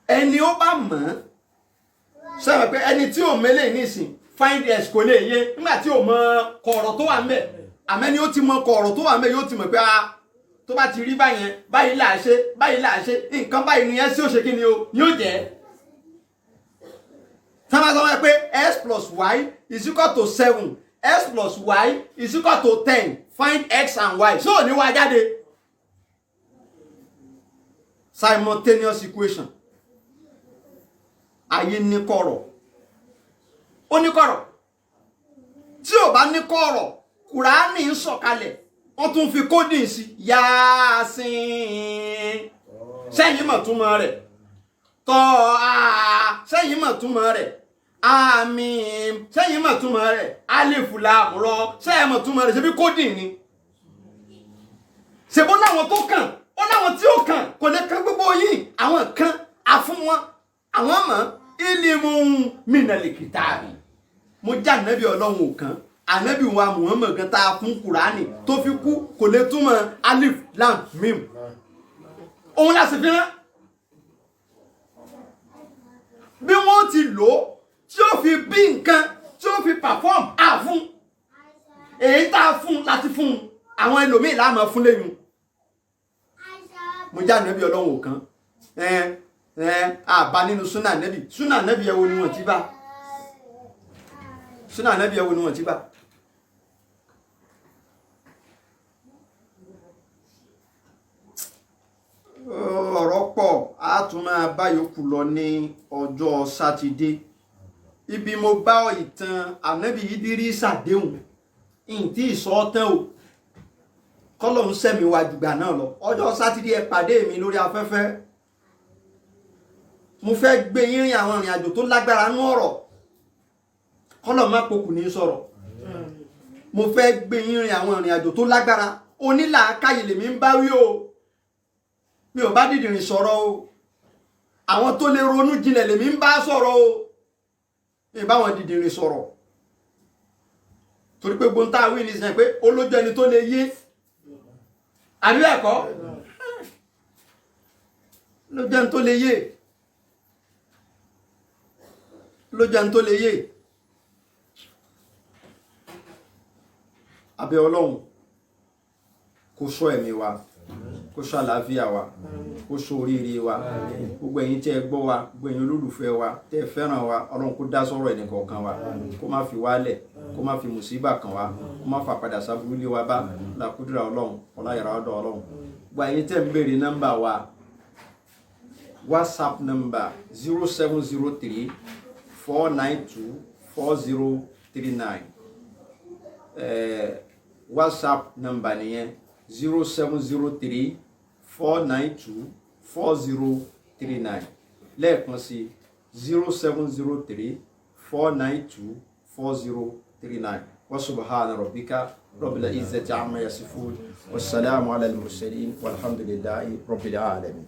Speaker 1: ẹni ó bá mọ̀ sọ̀rọ̀ pé ẹni tí ò mẹ́lẹ̀ nísìn find s kò lè yé nígbà tí ò mọ kọ̀ọ̀rọ̀ tó wà ń bẹ̀ àmẹ́ni ó ti mọ kọ̀ọ̀rọ̀ tó wà ń bẹ̀ yóò ti mọ̀ pé tó bá ti rí báyẹn báyìí là á ṣe nǹkan báyìí ni ẹ sí òṣèkí ni ó jẹ́ tá bá sọ pé x plus y is equal to 7 x plus y is equal to 10 find x and y so ní wá jáde simultaneous equation ayé ní kọ̀rọ̀ ó ní kọ̀rọ̀ tí ò bá ní kọ̀rọ̀ Kùránì ń sọ̀kalẹ̀ wọ́n tún fi coding sí Yásìn sẹ́yìn mọ̀ túmọ̀ rẹ̀ tọ́ a sẹ́yìn mọ̀ túmọ̀ rẹ̀ àmín sẹ́yìn mọ̀ túmọ̀ rẹ̀ alif lam ra sẹ́yìn mọ̀ túmọ̀ rẹ̀ ṣe bí coding ni ṣe bó láwọn tó kàn ó láwọn tí ó kàn kò lè kàn gbogbo yìí àwọn kan àfún wọn àwọn mọ̀ ilimun minal kitabi mo já ànábì Ọlọ́run ò kàn ànábì wa Muhammad gan tá a fún Kùránì tó fi kú kò lè túmọ̀ alif lam mim òun la sì fi rán bí wọ́n ti lò ó tí ó fi bí nǹkan tí ó fi perform àfún èyí tá a fún láti fún àwọn ẹlòmíì láàmú fún lẹ́yìn mo já ànábì Ọlọ́run ò kàn àbá nínú súnà nẹ́bì ẹwọ ni wọ́n ti bá súnà nẹ́bì ẹwọ ni wọ́n ti bá ọ̀rọ̀ pọ̀ a tún máa bá yòókù lọ ní ọjọ́ sátidé ibi mo bá ìtàn ànábì Ìdírísà déhùn ìntí ìsọ́tán o kọ́lọ̀ ń sẹ́mi wa jùgbà náà lọ ọjọ́ sátidé ẹ pàdé mi lórí afẹ́fẹ́ mo fẹ́ gbé yín rìn àwọn ìrìn àjò tó lágbára nú ọ̀rọ̀ kọ́lọ̀ má pokù ní sọ̀rọ̀ mo fẹ́ gbé yín rìn àwọn ìrìn àjò tó lágbára onílàákàyè lèmi ń bá wí o mi ò bá dìdìrìn sọ̀rọ̀ o àwọn tó lè ronú jinlẹ̀ lèmi ń bá sọ̀rọ̀ o mi bá wọn dìdìrìn sọ̀rọ̀ torí pé gbóntá wí ní sẹ́yìn pé olójú ẹni tó lè yé àbí ẹ̀kọ́ lójú ẹni tó lè yé lójú ẹni tó lè yé abẹ́ Ọlọ́run kó ṣọ́ ẹ̀mí wa kó ṣọ́ àlàáfíà wa kó ṣọ́ oríire wa gbogbo ẹ̀yin tẹ́ ẹ gbọ́ wa gbogbo ẹ̀yin olólùfẹ́ wa tẹ́ ẹ fẹ́ràn wa Ọlọ́run kó dá sọ́rọ̀ ẹnìkọ̀ọ̀kan wa kó má fi wálẹ̀ kó má fi mùsíbà kan wa kó má fà padà sábúrú lé wa bá làkúdúrà Ọlọ́run ọláyàrá ọ̀dọ̀ Ọlọ́run gbogbo ẹ̀yin tẹ́ ń béèrè nọ́mbà wa WhatsApp number 0703 492 4039 WhatsApp number nìyẹn 0703 492 4039 lẹ́ẹ̀kan sí 0703 492 4039 wa subhana rabbika rabbil izzati amma yasifun wassalamu ala al-mursalin walhamdulillahi rabbil alamin.